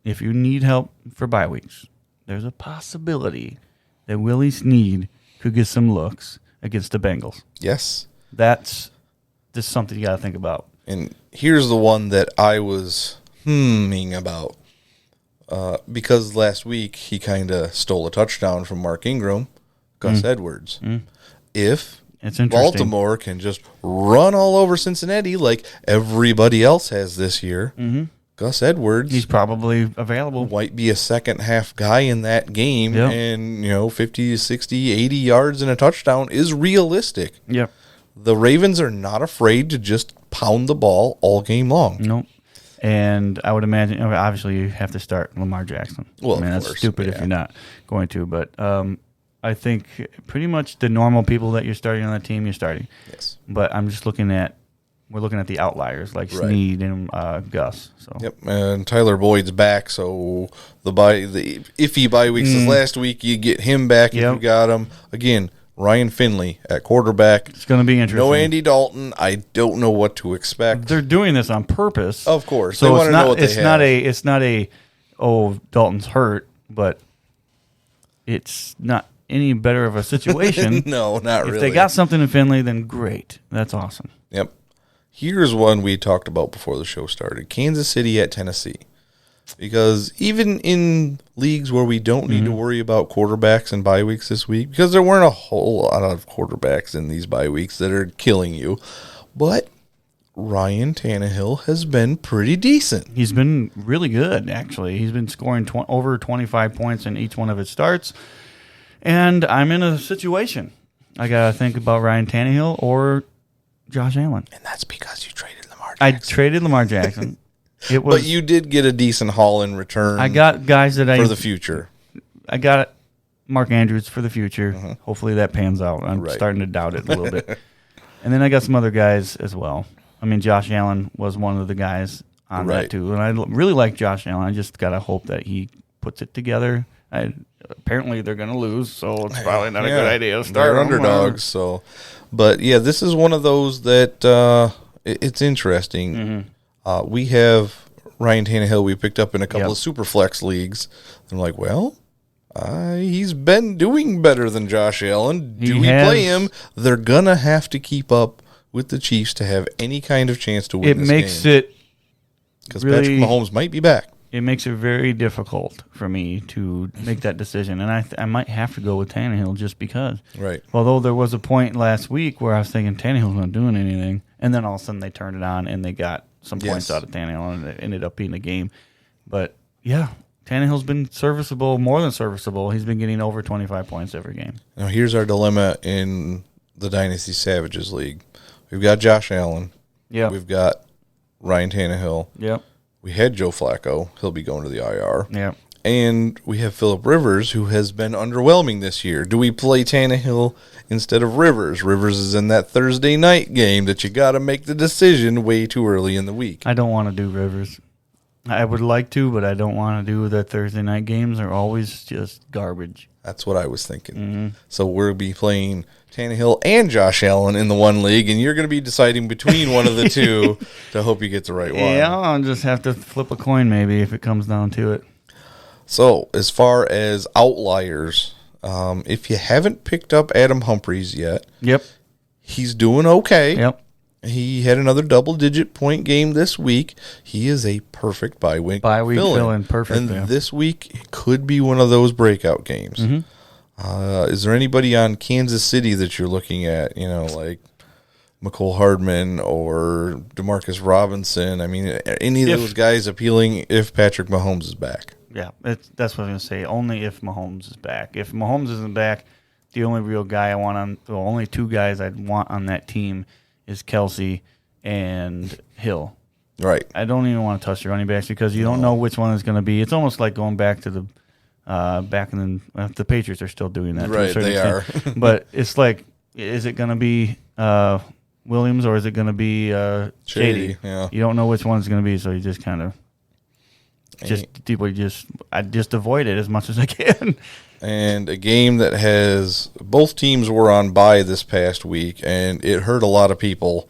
if you need help for bye weeks, there's a possibility that Willie Snead could get some looks against the Bengals. Yes. That's just something you got to think about. And here's the one that I was about. Because last week he kind of stole a touchdown from Mark Ingram, Gus Edwards. If Baltimore can just run all over Cincinnati like everybody else has this year, Gus Edwards, he's probably available. Might be a second half guy in that game, and 50, 60, 80 yards and a touchdown is realistic. Yep. The Ravens are not afraid to just pound the ball all game long. Nope. And I would imagine, obviously, you have to start Lamar Jackson. Well, that's stupid if you're not going to. But I think pretty much the normal people that you're starting on the team, you're starting. Yes. But I'm just looking at the outliers like Snead and Gus. So. Yep. And Tyler Boyd's back, so the iffy bye weeks is last week. You get him back if you got him again. Ryan Finley at quarterback. It's going to be interesting. No Andy Dalton. I don't know what to expect. They're doing this on purpose. Of course. So they want to know what they have. It's not a Dalton's hurt, but it's not any better of a situation. No, not really. If they got something in Finley, then great. That's awesome. Yep. Here's one we talked about before the show started. Kansas City at Tennessee. Because even in leagues where we don't need to worry about quarterbacks and bye weeks this week, because there weren't a whole lot of quarterbacks in these bye weeks that are killing you, but Ryan Tannehill has been pretty decent. He's been really good, actually. He's been scoring over 25 points in each one of his starts. And I'm in a situation. I got to think about Ryan Tannehill or Josh Allen. And that's because you traded Lamar Jackson. I traded Lamar Jackson. But you did get a decent haul in return. I got guys that for the future. I got Mark Andrews for the future. Hopefully that pans out. I'm starting to doubt it a little bit. And then I got some other guys as well. I mean, Josh Allen was one of the guys on that too, and I really like Josh Allen. I just gotta hope that he puts it together. Apparently they're gonna lose, so it's probably not a good idea to start. They're underdogs, so. But yeah, this is one of those that it's interesting. We have Ryan Tannehill we picked up in a couple of Superflex leagues. I'm like, well, he's been doing better than Josh Allen. Do we play him? They're going to have to keep up with the Chiefs to have any kind of chance to win this game. It makes it because Patrick Mahomes might be back. It makes it very difficult for me to make that decision, and I might have to go with Tannehill just because. Right. Although there was a point last week where I was thinking Tannehill's not doing anything, and then all of a sudden they turned it on and they got some points out of Tannehill, and it ended up being a game. But, yeah, Tannehill's been serviceable, more than serviceable. He's been getting over 25 points every game. Now, here's our dilemma in the Dynasty Savages League. We've got Josh Allen. Yeah. We've got Ryan Tannehill. Yep. We had Joe Flacco. He'll be going to the IR. Yep. And we have Phillip Rivers, who has been underwhelming this year. Do we play Tannehill instead of Rivers? Rivers is in that Thursday night game that you got to make the decision way too early in the week. I don't want to do Rivers. I would like to, but I don't want to do the Thursday night games. Are always just garbage. That's what I was thinking. Mm-hmm. So we'll be playing Tannehill and Josh Allen in the one league, and you're going to be deciding between one of the two to hope you get the right one. Yeah, I'll just have to flip a coin maybe if it comes down to it. So as far as outliers, if you haven't picked up Adam Humphries yet, yep, he's doing okay. Yep. He had another double-digit point game this week. He is a perfect bye-week fill-in. Perfect. And this week could be one of those breakout games. Mm-hmm. Is there anybody on Kansas City that you're looking at, like McCole Hardman or Demarcus Robinson? I mean, any of those guys appealing if Patrick Mahomes is back? Yeah, that's what I was going to say. Only if Mahomes is back. If Mahomes isn't back, the only real guy I want on – the only two guys I'd want on that team – is Kelsey and Hill. Right. I don't even want to touch the running backs because you don't know which one is going to be. It's almost like going back to the the Patriots are still doing that. Right, they are. But it's like, is it going to be Williams or is it going to be Shady? Yeah. You don't know which one it's going to be, so you just kind of I just avoid it as much as I can. And a game that has both teams were on bye this past week, and it hurt a lot of people.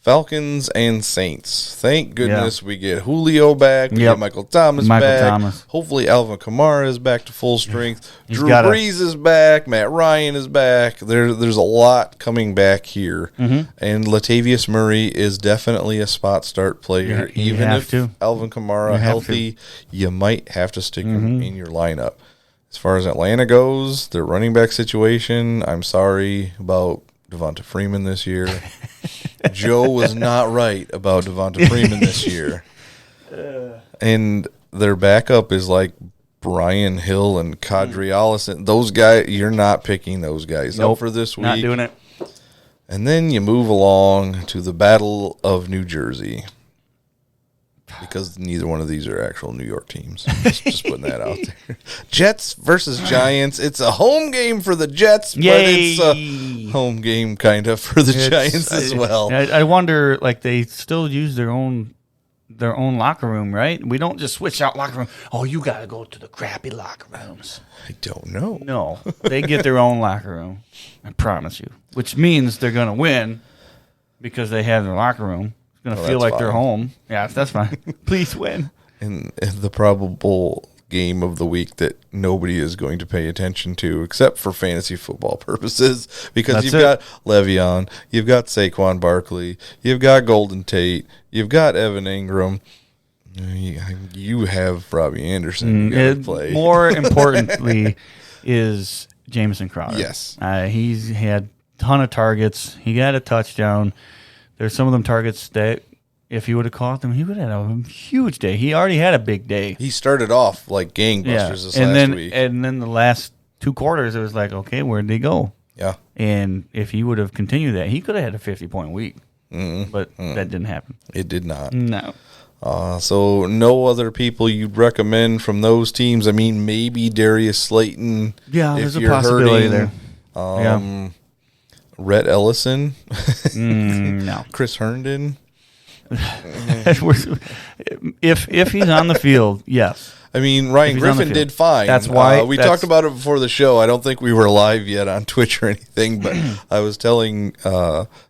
Falcons and Saints. Thank goodness we get Julio back. We get Michael Thomas back. Hopefully Alvin Kamara is back to full strength. Drew Brees is back. Matt Ryan is back. There's a lot coming back here. Mm-hmm. And Latavius Murray is definitely a spot start player. Even if Alvin Kamara healthy, you might have to stick him in your lineup. As far as Atlanta goes, their running back situation, I'm sorry about Devonta Freeman this year. Joe was not right about Devonta Freeman this year. And their backup is like Brian Hill and Kadri Allison. Those guys, you're not picking those guys up for this week. Not doing it. And then you move along to the Battle of New Jersey. Because neither one of these are actual New York teams. Just putting that out there. Jets versus Giants. It's a home game for the Jets, but it's a home game kind of for the Giants as well. I wonder, they still use their own locker room, right? We don't just switch out locker room. Oh, you got to go to the crappy locker rooms. I don't know. No, they get their own locker room. I promise you. Which means they're going to win because they have their locker room. Going to feel like they're home. Yeah, that's fine. Please win. And the probable game of the week that nobody is going to pay attention to except for fantasy football purposes because you've got Le'Veon, you've got Saquon Barkley, you've got Golden Tate, you've got Evan Ingram. You have Robbie Anderson to play. More importantly is Jamison Crowder. Yes. He's had a ton of targets. He got a touchdown. There's some of them targets that if he would have caught them, he would have had a huge day. He already had a big day. He started off like gangbusters this last week. And then the last two quarters, it was like, okay, where'd they go? Yeah. And if he would have continued that, he could have had a 50-point week. But that didn't happen. It did not. No. So no other people you'd recommend from those teams? I mean, maybe Darius Slayton. Yeah, there's a possibility there. Rhett Ellison. No. Chris Herndon. If he's on the field, yes. I mean, Ryan Griffin did fine. That's why we talked about it before the show. I don't think we were live yet on Twitch or anything, but I was telling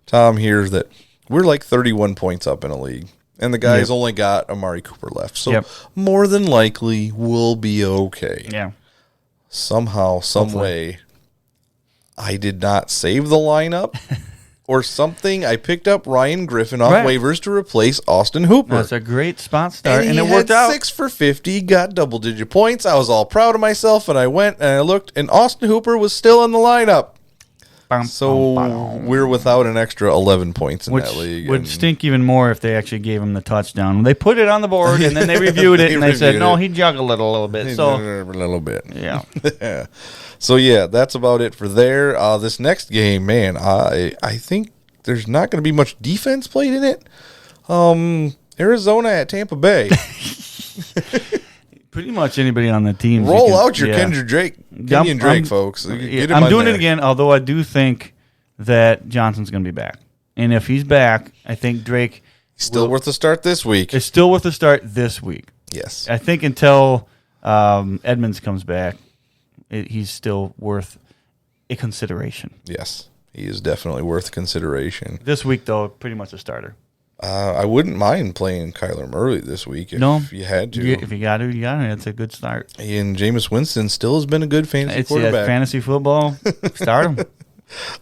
Tom here that we're like 31 points up in a league, and the guy's only got Amari Cooper left. So more than likely, we'll be okay. Yeah. Somehow, some way, I did not save the lineup. Or something. I picked up Ryan Griffin off waivers to replace Austin Hooper. That's a great spot start, and it worked out. 6 for 50, got double-digit points. I was all proud of myself, and I went and I looked, and Austin Hooper was still in the lineup. We're without an extra 11 points in that league. Would stink even more if they actually gave him the touchdown. They put it on the board, and then they reviewed it, and they said, no, he juggled it a little bit. A little bit. Yeah. So, that's about it for there. This next game, man, I think there's not going to be much defense played in it. Arizona at Tampa Bay. Pretty much anybody on the team. Roll out your Kenyon Drake, folks. I'm doing it again, although I do think that Johnson's going to be back. And if he's back, I think Drake Still worth a start this week. It's still worth a start this week. Yes. I think until Edmonds comes back, he's still worth a consideration. Yes. He is definitely worth consideration. This week, though, pretty much a starter. I wouldn't mind playing Kyler Murray this week if you had to. If you got to, you got to. It's a good start. And Jameis Winston still has been a good fantasy quarterback. Fantasy football, start him.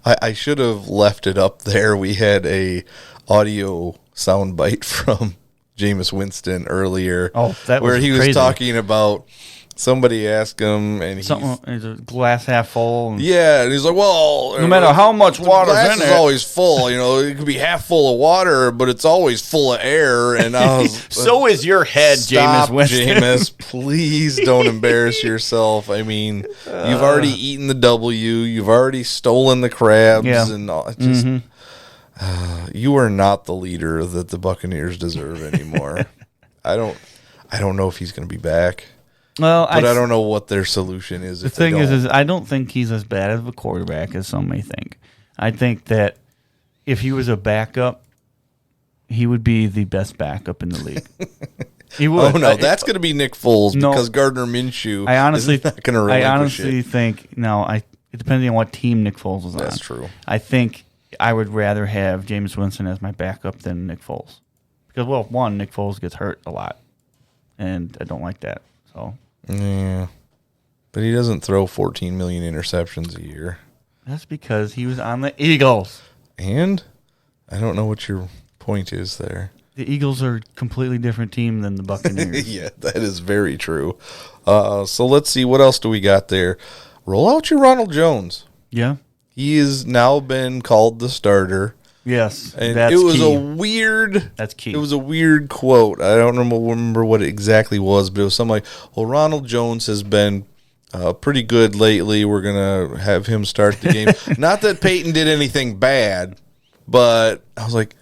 I should have left it up there. We had a audio soundbite from Jameis Winston earlier. Oh, that was where he crazy. was talking about somebody asked him, and It's a glass half full. And he's like, well, no matter how much water's glass in is it, always full. You know, it could be half full of water, but it's always full of air. And I was, so is your head, stop, Jameis Winston. Jameis, please don't embarrass yourself. I mean, you've already eaten the W. You've already stolen the crabs, and all. Just you are not the leader that the Buccaneers deserve anymore. I don't know if he's going to be back. Well, but I don't know what their solution is. The thing is, I don't think he's as bad of a quarterback as some may think. I think that if he was a backup, he would be the best backup in the league. He would. Oh no, that's going to be Nick Foles because Gardner Minshew. I honestly is not going to relinquish I honestly it. think depending on what team Nick Foles is on. That's true. I think I would rather have Jameis Winston as my backup than Nick Foles because, well, one, Nick Foles gets hurt a lot, and I don't like that. So. Yeah, but he doesn't throw 14 million interceptions a year. That's because he was on the Eagles. And I don't know what your point is there. The Eagles are a completely different team than the Buccaneers. Yeah, that is very true. So let's see, what else do we got there? Roll out your Ronald Jones. Yeah. He has now been called the starter. Yes, and that's it was key. a weird. That's key. It was a weird quote. I don't remember what it exactly was, but it was something like, "Well, Ronald Jones has been pretty good lately. We're gonna have him start the game." Not that Peyton did anything bad, but I was like,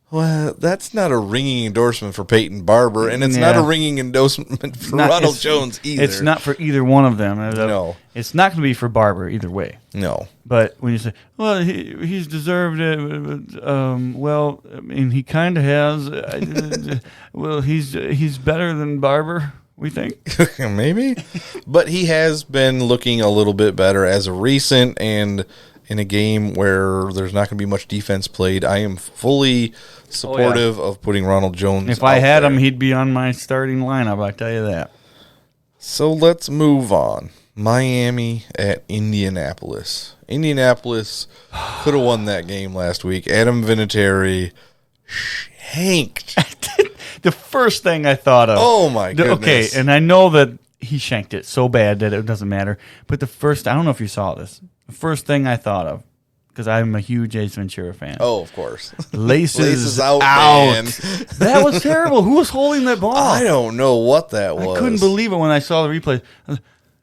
"Well, that's not a ringing endorsement for Peyton Barber, and it's not a ringing endorsement for Ronald Jones either." It's not for either one of them. No, it's not going to be for Barber either way. No. But when you say, well, he's deserved it, well, I mean, he kind of has. Well, he's better than Barber, we think. Maybe. But he has been looking a little bit better as of recent, and in a game where there's not going to be much defense played, I am fully supportive of putting Ronald Jones If I had there. him, he'd be on my starting lineup, I tell you that. So let's move on. Miami at Indianapolis. Indianapolis could have won that game last week. Adam Vinatieri shanked. The first thing I thought of. Oh, my goodness. Okay, and I know that he shanked it so bad that it doesn't matter. But I don't know if you saw this. The first thing I thought of, because I'm a huge Ace Ventura fan. Oh, of course. Laces out, out. man. That was terrible. Who was holding that ball? I don't know what that was. I couldn't believe it when I saw the replay.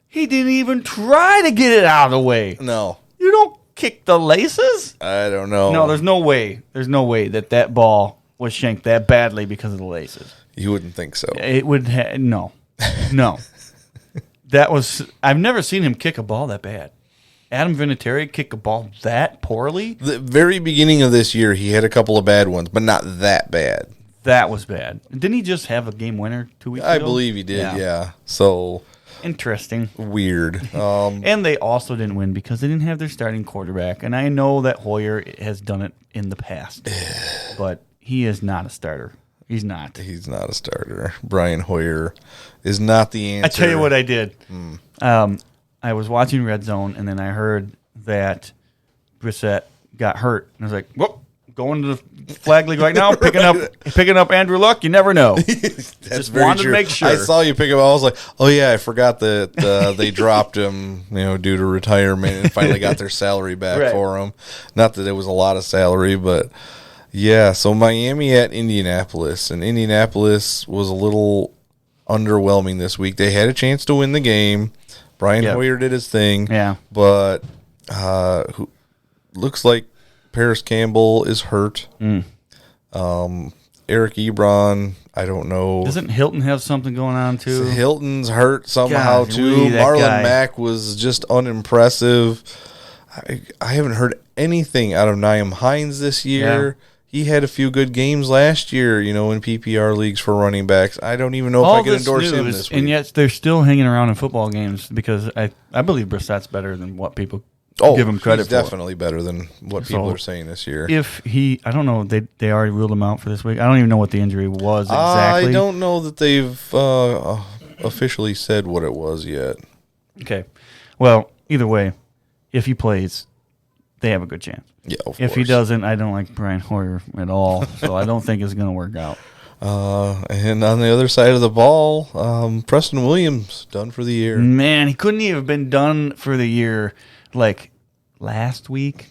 He didn't even try to get it out of the way. No. You don't kick the laces? I don't know. No, there's no way. There's no way that ball was shanked that badly because of the laces. You wouldn't think so. It would no. I've never seen him kick a ball that bad. Adam Vinatieri kick a ball that poorly? The very beginning of this year, he had a couple of bad ones, but not that bad. That was bad. Didn't he just have a game winner 2 weeks ago? I believe he did, yeah. So interesting. Weird. And they also didn't win because they didn't have their starting quarterback. And I know that Hoyer has done it in the past, but he is not a starter. He's not. He's not a starter. Brian Hoyer is not the answer. I tell you what I did. I was watching Red Zone, and then I heard that Brissett got hurt. And I was like, whoop, going to the flag league right now, picking up Andrew Luck. You never know. That's Just very wanted true. to make sure. I saw you pick him up. I was like, oh, yeah, I forgot that they dropped him, due to retirement and finally got their salary back for him. Not that it was a lot of salary, but yeah. So Miami at Indianapolis, and Indianapolis was a little underwhelming this week. They had a chance to win the game. Brian Hoyer did his thing. Yeah. But looks like Paris Campbell is hurt. Eric Ebron, I don't know. Doesn't Hilton have something going on too? Hilton's hurt somehow too. Marlon Mack was just unimpressive. I haven't heard anything out of Nyheim Hines this year. He had a few good games last year, in PPR leagues for running backs. I don't even know if I can endorse him this week. And yet they're still hanging around in football games because I believe Brissett's better than what people give him credit he's for. Definitely better than what people are saying this year. I don't know, they already ruled him out for this week. I don't even know what the injury was exactly. I don't know that they've officially said what it was yet. Okay. Well, either way, if he plays, they have a good chance. Yeah, of if course. he doesn't, I don't like Brian Hoyer at all, so I don't think it's going to work out. And on the other side of the ball, Preston Williams done for the year. Man, he couldn't even have been done for the year like last week,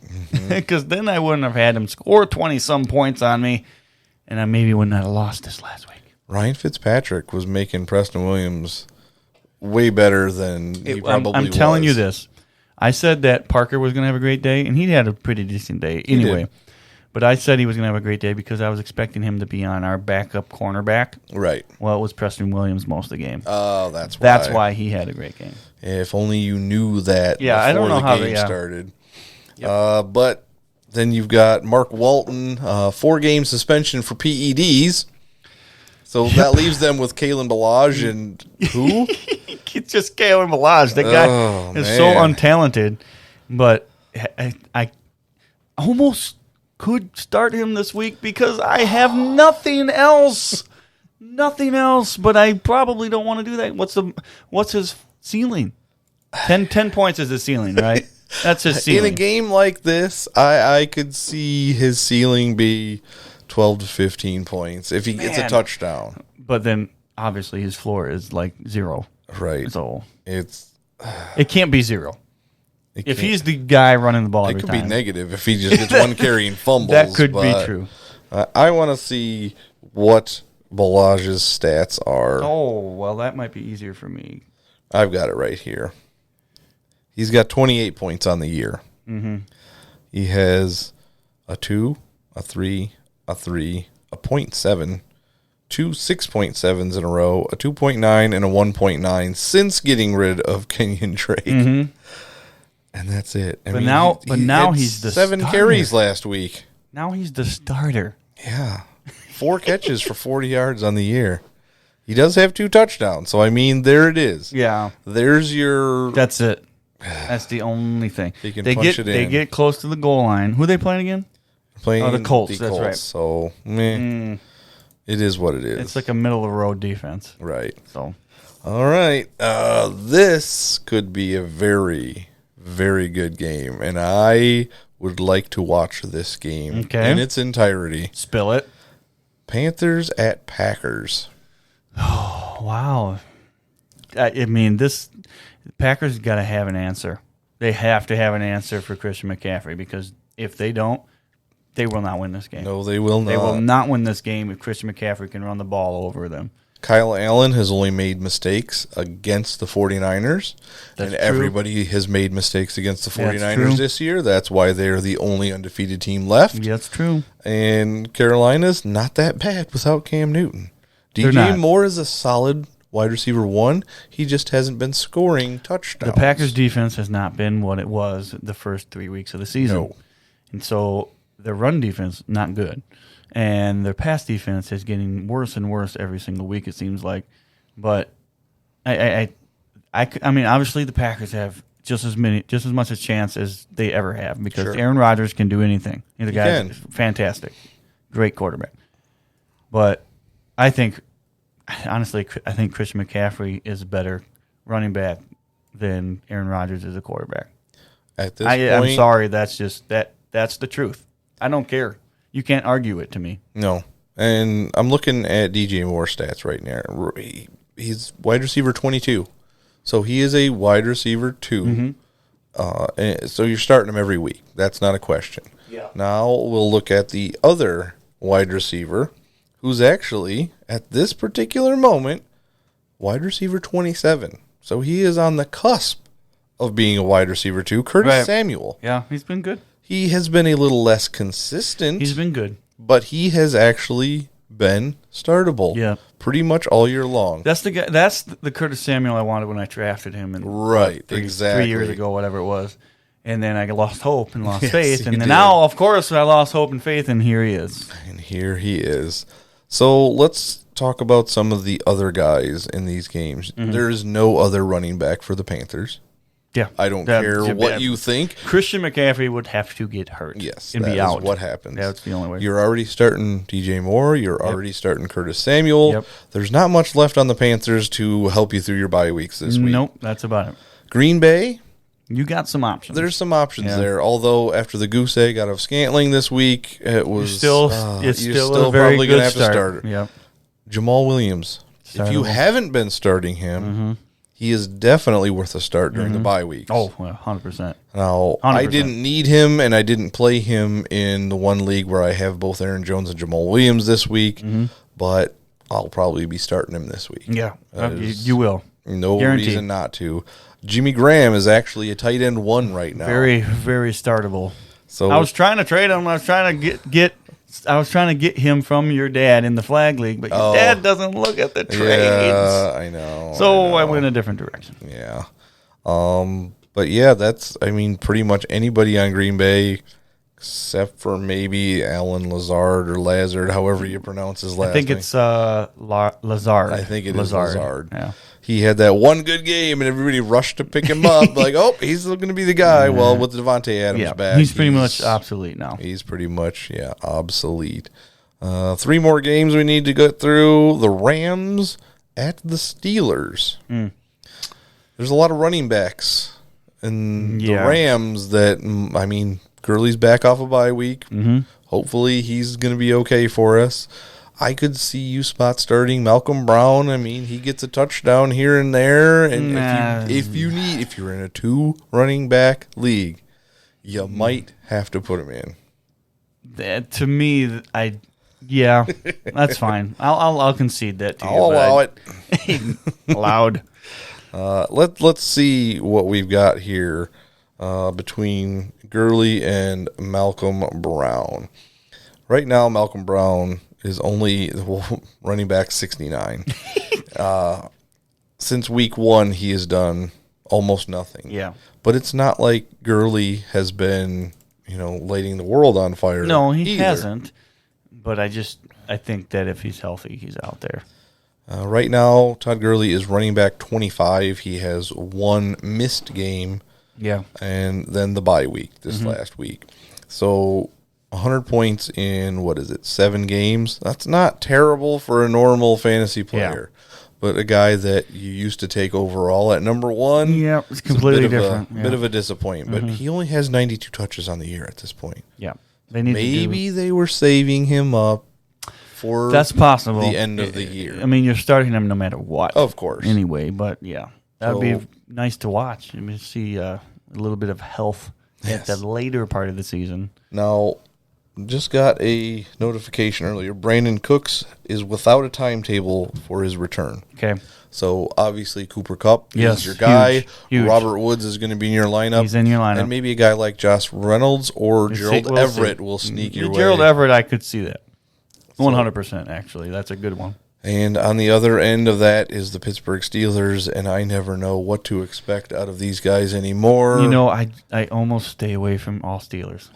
because then I wouldn't have had him score 20-some points on me, and I maybe wouldn't have lost this last week. Ryan Fitzpatrick was making Preston Williams way better than he probably was. I'm telling you this. I said that Parker was going to have a great day, and he had a pretty decent day anyway. But I said he was going to have a great day because I was expecting him to be on our backup cornerback. Right. Well, it was Preston Williams most of the game. Oh, that's why. That's why he had a great game. If only you knew that before I don't know the how game started. Yep. But then you've got Mark Walton, 4-game suspension for PEDs. So that leaves them with Kalen Ballage and who? It's just Kalen Ballage. That guy is so untalented. But I almost could start him this week because I have nothing else. Nothing else. But I probably don't want to do that. What's his ceiling? 10 points is his ceiling, right? That's his ceiling. In a game like this, I could see his ceiling be 12 to 15 points if he gets a touchdown. But then, obviously, his floor is like 0. Right. So it can't be 0. If he's the guy running the ball every time. It could be negative if he just gets one carry and fumbles. That could be true. I want to see what Ballage's stats are. Oh, well, that might be easier for me. I've got it right here. He's got 28 points on the year. Mm-hmm. He has a 2, a 3, a 3, a 0.7, 2 6.7s in a row, a 2.9, and a 1.9 since getting rid of Kenyon Drake. Mm-hmm. And that's it. But now he's the 7 starter. carries last week. Now he's the starter. Yeah. 4 catches for 40 yards on the year. He does have 2 touchdowns. So, I mean, there it is. Yeah. There's your... That's it. That's the only thing. He can punch it in. They get close to the goal line. Who are they playing again? The Colts. That's right. So, it is what it is. It's like a middle-of-the-road defense. Right. So, all right. This could be a very, very good game, and I would like to watch this game in its entirety. Spill it. Panthers at Packers. Oh, wow. I mean, Packers got to have an answer. They have to have an answer for Christian McCaffrey because if they don't, they will not win this game. No, they will not. They will not win this game if Christian McCaffrey can run the ball over them. Kyle Allen has only made mistakes against the 49ers. That's true. Everybody has made mistakes against the 49ers this year. That's why they're the only undefeated team left. Yeah, that's true. And Carolina's not that bad without Cam Newton. DJ Moore is a solid wide receiver 1. He just hasn't been scoring touchdowns. The Packers defense has not been what it was the first 3 weeks of the season. No. And so their run defense, not good. And their pass defense is getting worse and worse every single week, it seems like. But I mean, obviously the Packers have just as much a chance as they ever have because Aaron Rodgers can do anything. The guy's fantastic, great quarterback. But I think Christian McCaffrey is a better running back than Aaron Rodgers is a quarterback. At this point, I'm sorry, that's just that's the truth. I don't care. You can't argue it to me. No. And I'm looking at DJ Moore stats right now. He's wide receiver 22. So he is a wide receiver 2. Mm-hmm. So you're starting him every week. That's not a question. Yeah. Now we'll look at the other wide receiver who's actually, at this particular moment, wide receiver 27. So he is on the cusp of being a wide receiver 2. Curtis Samuel. Yeah, he's been good. He has been a little less consistent. He's been good. But he has actually been startable pretty much all year long. That's the guy. That's the Curtis Samuel I wanted when I drafted him. Exactly. 3 years ago, whatever it was. And then I lost hope and lost Yes, faith. you And then did. now, of course, I lost hope and faith, and here he is. And here he is. So let's talk about some of the other guys in these games. There is no other running back for the Panthers. Yeah. I don't care what you think. Christian McCaffrey would have to get hurt. Yes, and that be is out. what happens. That's the only way. You're already starting DJ Moore. You're already starting Curtis Samuel. Yep. There's not much left on the Panthers to help you through your bye weeks this week. Nope, that's about it. Green Bay, You got some options. there's some options there. Although after the goose egg out of Scantling this week, it was you're still a very probably good gonna have to start. start. Yep. Jamal Williams. If you Startable. haven't been starting him, he is definitely worth a start during the bye weeks. Oh, 100%. Now, I 100%. didn't need him, and I didn't play him in the one league where I have both Aaron Jones and Jamal Williams this week, but I'll probably be starting him this week. Yeah, is- you will. No Guaranteed. reason not to. Jimmy Graham is actually a tight end 1 right now. Very, very startable. So I was trying to trade him. I was trying to get him from your dad in the flag league, but your dad doesn't look at the trades. Yeah, I know. So I went a different direction. Yeah. But yeah, that's, pretty much anybody on Green Bay except for maybe Alan Lazard or Lazard, however you pronounce his last name. I think it's Lazard. I think it is Lazard. Yeah. He had that one good game, and everybody rushed to pick him up. Like, oh, he's going to be the guy. Well, with Devontae Adams back, he's pretty much obsolete now. He's pretty much, obsolete. 3 more games we need to get through. The Rams at the Steelers. There's a lot of running backs in the Rams that, Gurley's back off a bye week. Hopefully he's going to be okay for us. I could see you spot starting Malcolm Brown. He gets a touchdown here and there. And if you're in a 2 running back league, you might have to put him in. To me, that's fine. I'll concede that to you. I'll allow it. Allowed. Let's see what we've got here between Gurley and Malcolm Brown. Right now, Malcolm Brown is only running back 69. Since week 1, he has done almost nothing. Yeah. But it's not like Gurley has been, lighting the world on fire. No, he either. hasn't. But I think that if he's healthy, he's out there. Right now, Todd Gurley is running back 25. He has 1 missed game. Yeah. And then the bye week this last week. So 100 points in, 7 games? That's not terrible for a normal fantasy player. But a guy that you used to take overall at number 1, it's completely different. different. Bit of a disappointment. But he only has 92 touches on the year at this point. Yeah. They need Maybe they were saving him up for that's possible. The end of the year. You're starting him no matter what. Of course. Anyway, but that would be nice to watch. See a little bit of health at the later part of the season. Now, just got a notification earlier. Brandon Cooks is without a timetable for his return. Okay. So, obviously, Cooper Kupp is your huge, guy. huge. Robert Woods is going to be in your lineup. He's in your lineup. And maybe a guy like Josh Reynolds or Gerald we'll Everett see. will sneak your way. Gerald Everett, I could see that. 100%, actually. That's a good one. And on the other end of that is the Pittsburgh Steelers, and I never know what to expect out of these guys anymore. I almost stay away from all Steelers.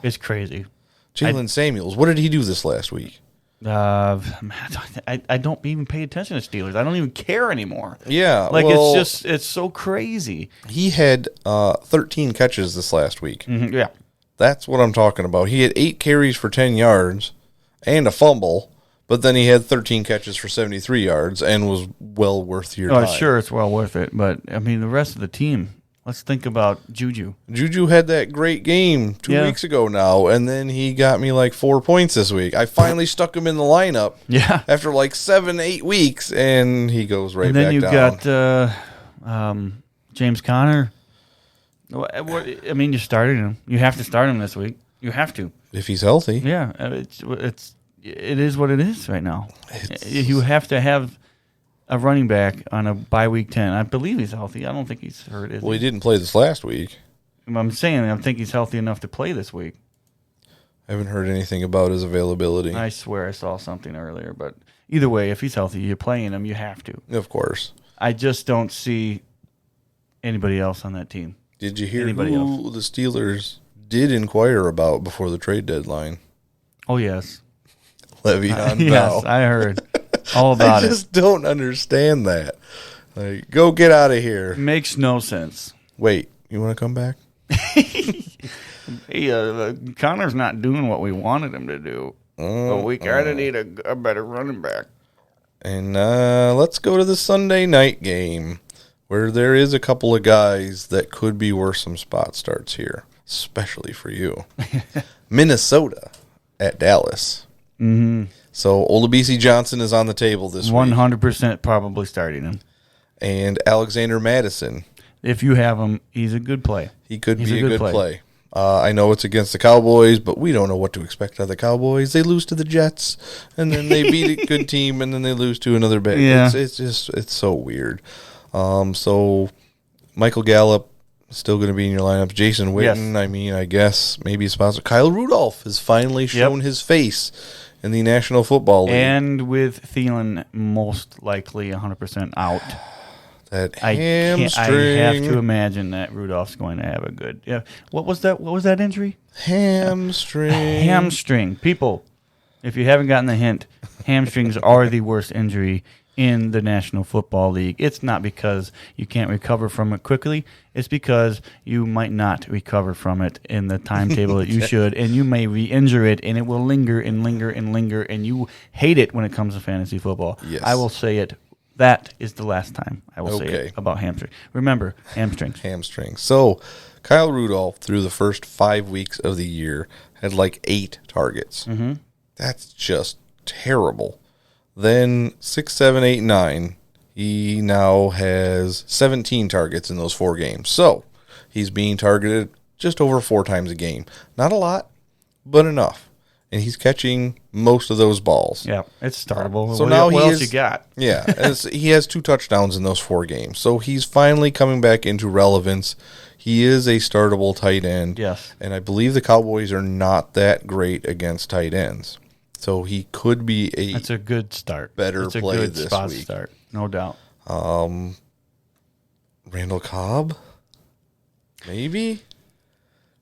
It's crazy. Jalen Samuels, what did he do this last week? I don't even pay attention to Steelers. I don't even care anymore. Yeah. It's so crazy. He had 13 catches this last week. Yeah. That's what I'm talking about. He had 8 carries for 10 yards and a fumble, but then he had 13 catches for 73 yards and was well worth your time. Sure, it's well worth it. But, the rest of the team, let's think about Juju. Juju had that great game 2 weeks ago now, and then he got me 4 points this week. I finally stuck him in the lineup after 7-8 weeks, and he goes right back down. And then you've got James Conner. You started him. You have to start him this week. You have to. If he's healthy. Yeah, it is what it is right now. You have to have a running back on a bye week 10. I believe he's healthy. I don't think he's hurt. He didn't play this last week. I'm saying I think he's healthy enough to play this week. I haven't heard anything about his availability. I swear I saw something earlier. But either way, if he's healthy, you're playing him. You have to. Of course. I just don't see anybody else on that team. Did you hear anybody who else. the Steelers did inquire about before the trade deadline? Oh, yes. Le'Veon Yes, Bell. I heard all about I it. just don't understand that. Like, go get out of here. Makes no sense. Wait, you want to come back? Hey, Connor's not doing what we wanted him to do. But we kind of need a better running back. And let's go to the Sunday night game, where there is a couple of guys that could be worth some spot starts here, especially for you. Minnesota at Dallas. Mm-hmm. So Olabisi Johnson is on the table this week. 100% probably starting him. And Alexander Madison. If you have him, he's a good play. He could be a good play. I know it's against the Cowboys, but we don't know what to expect out of the Cowboys. They lose to the Jets, and then they beat a good team, and then they lose to another bad. Yeah. It's so weird. So Michael Gallup is still going to be in your lineup. Jason Witten, Yes. I mean, I guess maybe a sponsor. Kyle Rudolph has finally shown his face in the National Football League. And with Thielen most likely 100% out. That I hamstring. have to imagine that Rudolph's going to have a good. Yeah. What was that? What was that injury? Hamstring. Hamstring. People, if you haven't gotten the hint, hamstrings are the worst injury in the National Football League. It's not because you can't recover from it quickly. It's because you might not recover from it in the timetable that you should, and you may re-injure it, and it will linger and linger and linger, and you hate it when it comes to fantasy football. Yes. I will say it. That is the last time I will say Okay. it about hamstring. Remember, hamstrings. Hamstrings. So Kyle Rudolph, through the first 5 weeks of the year, had like 8 targets. Mm-hmm. That's just terrible. Then 6, 7, 8, 9, he now has 17 targets in those 4 games. So he's being targeted just over 4 times a game. Not a lot, but enough. And he's catching most of those balls. Yeah, it's startable. So what now what he else is, you got? Yeah, he has 2 touchdowns in those 4 games. So he's finally coming back into relevance. He is a startable tight end. Yes. And I believe the Cowboys are not that great against tight ends. So he could be That's a good start. better It's a play good this spot week. start, no doubt. Randall Cobb, maybe?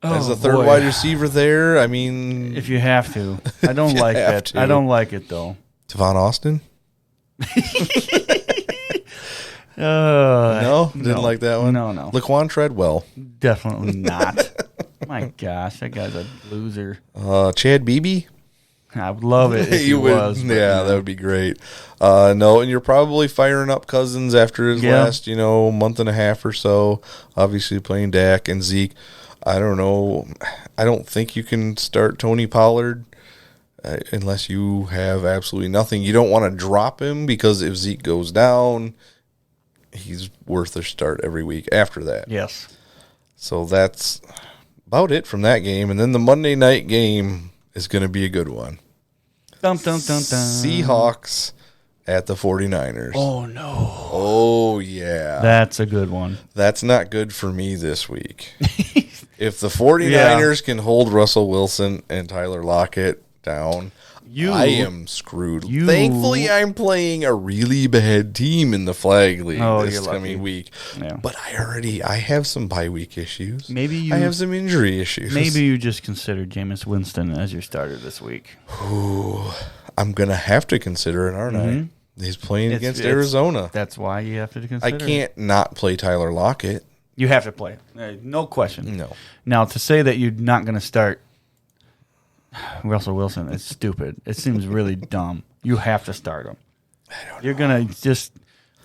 Oh, As a third boy. wide receiver there, I mean... If you have to, I don't you like have that. to. I don't like it though. Tavon Austin? No, No? Didn't like that one? No, no, Laquan Treadwell. definitely not. My gosh, that guy's a loser. Chad Beebe? I would love it if he You would, was. but yeah, no. that would be great. No, and you're probably firing up Cousins after his Yeah. last, month and a half or so. Obviously playing Dak and Zeke. I don't know. I don't think you can start Tony Pollard unless you have absolutely nothing. You don't want to drop him because if Zeke goes down, he's worth a start every week after that. Yes. So that's about it from that game. And then the Monday night game is going to be a good one. Dum, dum, dum, dum. Seahawks at the 49ers. Oh no, Oh, yeah. that's a good one. That's not good for me this week. If the 49ers can hold Russell Wilson and Tyler Lockett down, I am screwed. Thankfully, I'm playing a really bad team in the flag league this you're lucky. coming week. Yeah. But I have some bye week issues. Maybe I have some injury issues. Maybe you just consider Jameis Winston as your starter this week. I'm going to have to consider it, aren't I? He's playing against Arizona. That's why you have to consider. I can't not play Tyler Lockett. You have to play. No question. No. Now, to say that you're not going to start Russell Wilson is stupid. It seems really dumb. You have to start him. You're going to just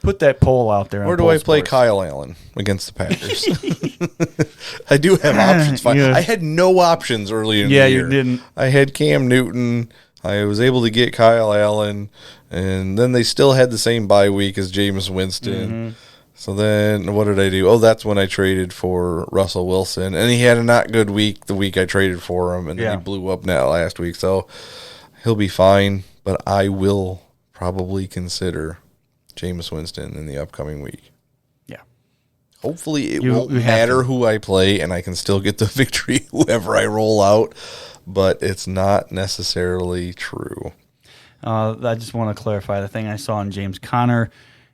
put that poll out there. Or on do I Poll play Sports. Kyle Allen against the Packers? I do have options. Fine. Yeah. I had no options early in the Yeah, year. you didn't. I had Cam Newton. I was able to get Kyle Allen. And then they still had the same bye week as Jameis Winston. Mm-hmm. So then what did I do? Oh, that's when I traded for Russell Wilson. And he had a not good week the week I traded for him. And then Yeah. he blew up that last week. So he'll be fine. But I will probably consider Jameis Winston in the upcoming week. Yeah. Hopefully it You won't have matter to. who I play and I can still get the victory whoever I roll out. But it's not necessarily true. I just want to clarify the thing I saw in James Conner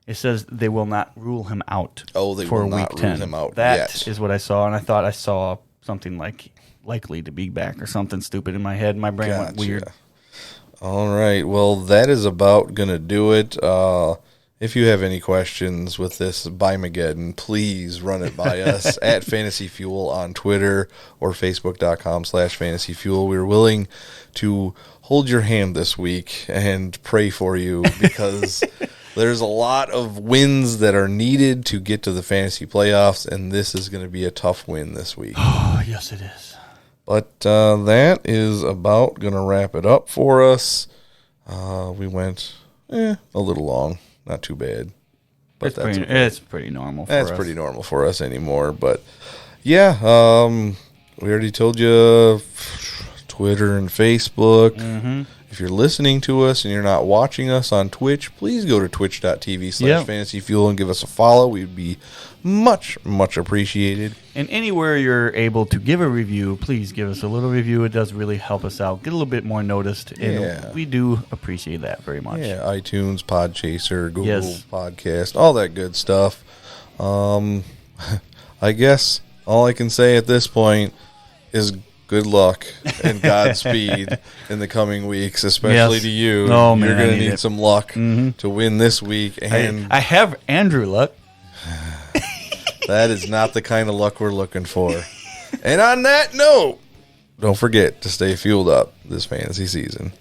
It says they will not rule him out. Oh, they for will not week rule 10. him out That yet. is what I saw, and I thought I saw something like likely to be back or something stupid in my head. My brain went weird. All right. Well, that is about going to do it. If you have any questions with this Byemaggedon, please run it by us at Fantasy Fuel on Twitter or Facebook.com/Fantasy Fuel. We're willing to hold your hand this week and pray for you because there's a lot of wins that are needed to get to the fantasy playoffs, and this is going to be a tough win this week. Oh, yes, it is. But that is about going to wrap it up for us. We went a little long. Not too bad. But it's pretty normal for us. That's pretty normal for us anymore. But, yeah, we already told you Twitter and Facebook. Mm-hmm. If you're listening to us and you're not watching us on Twitch, please go to twitch.tv/fantasyfuel and give us a follow. We'd be much, much appreciated. And anywhere you're able to give a review, please give us a little review. It does really help us out. Get a little bit more noticed. And we do appreciate that very much. Yeah, iTunes, Podchaser, Google Podcast, all that good stuff. I guess all I can say at this point is good luck and Godspeed in the coming weeks, especially to you. Oh, man, you're going to need some luck to win this week. And I have Andrew luck. That is not the kind of luck we're looking for. And on that note, don't forget to stay fueled up this fantasy season.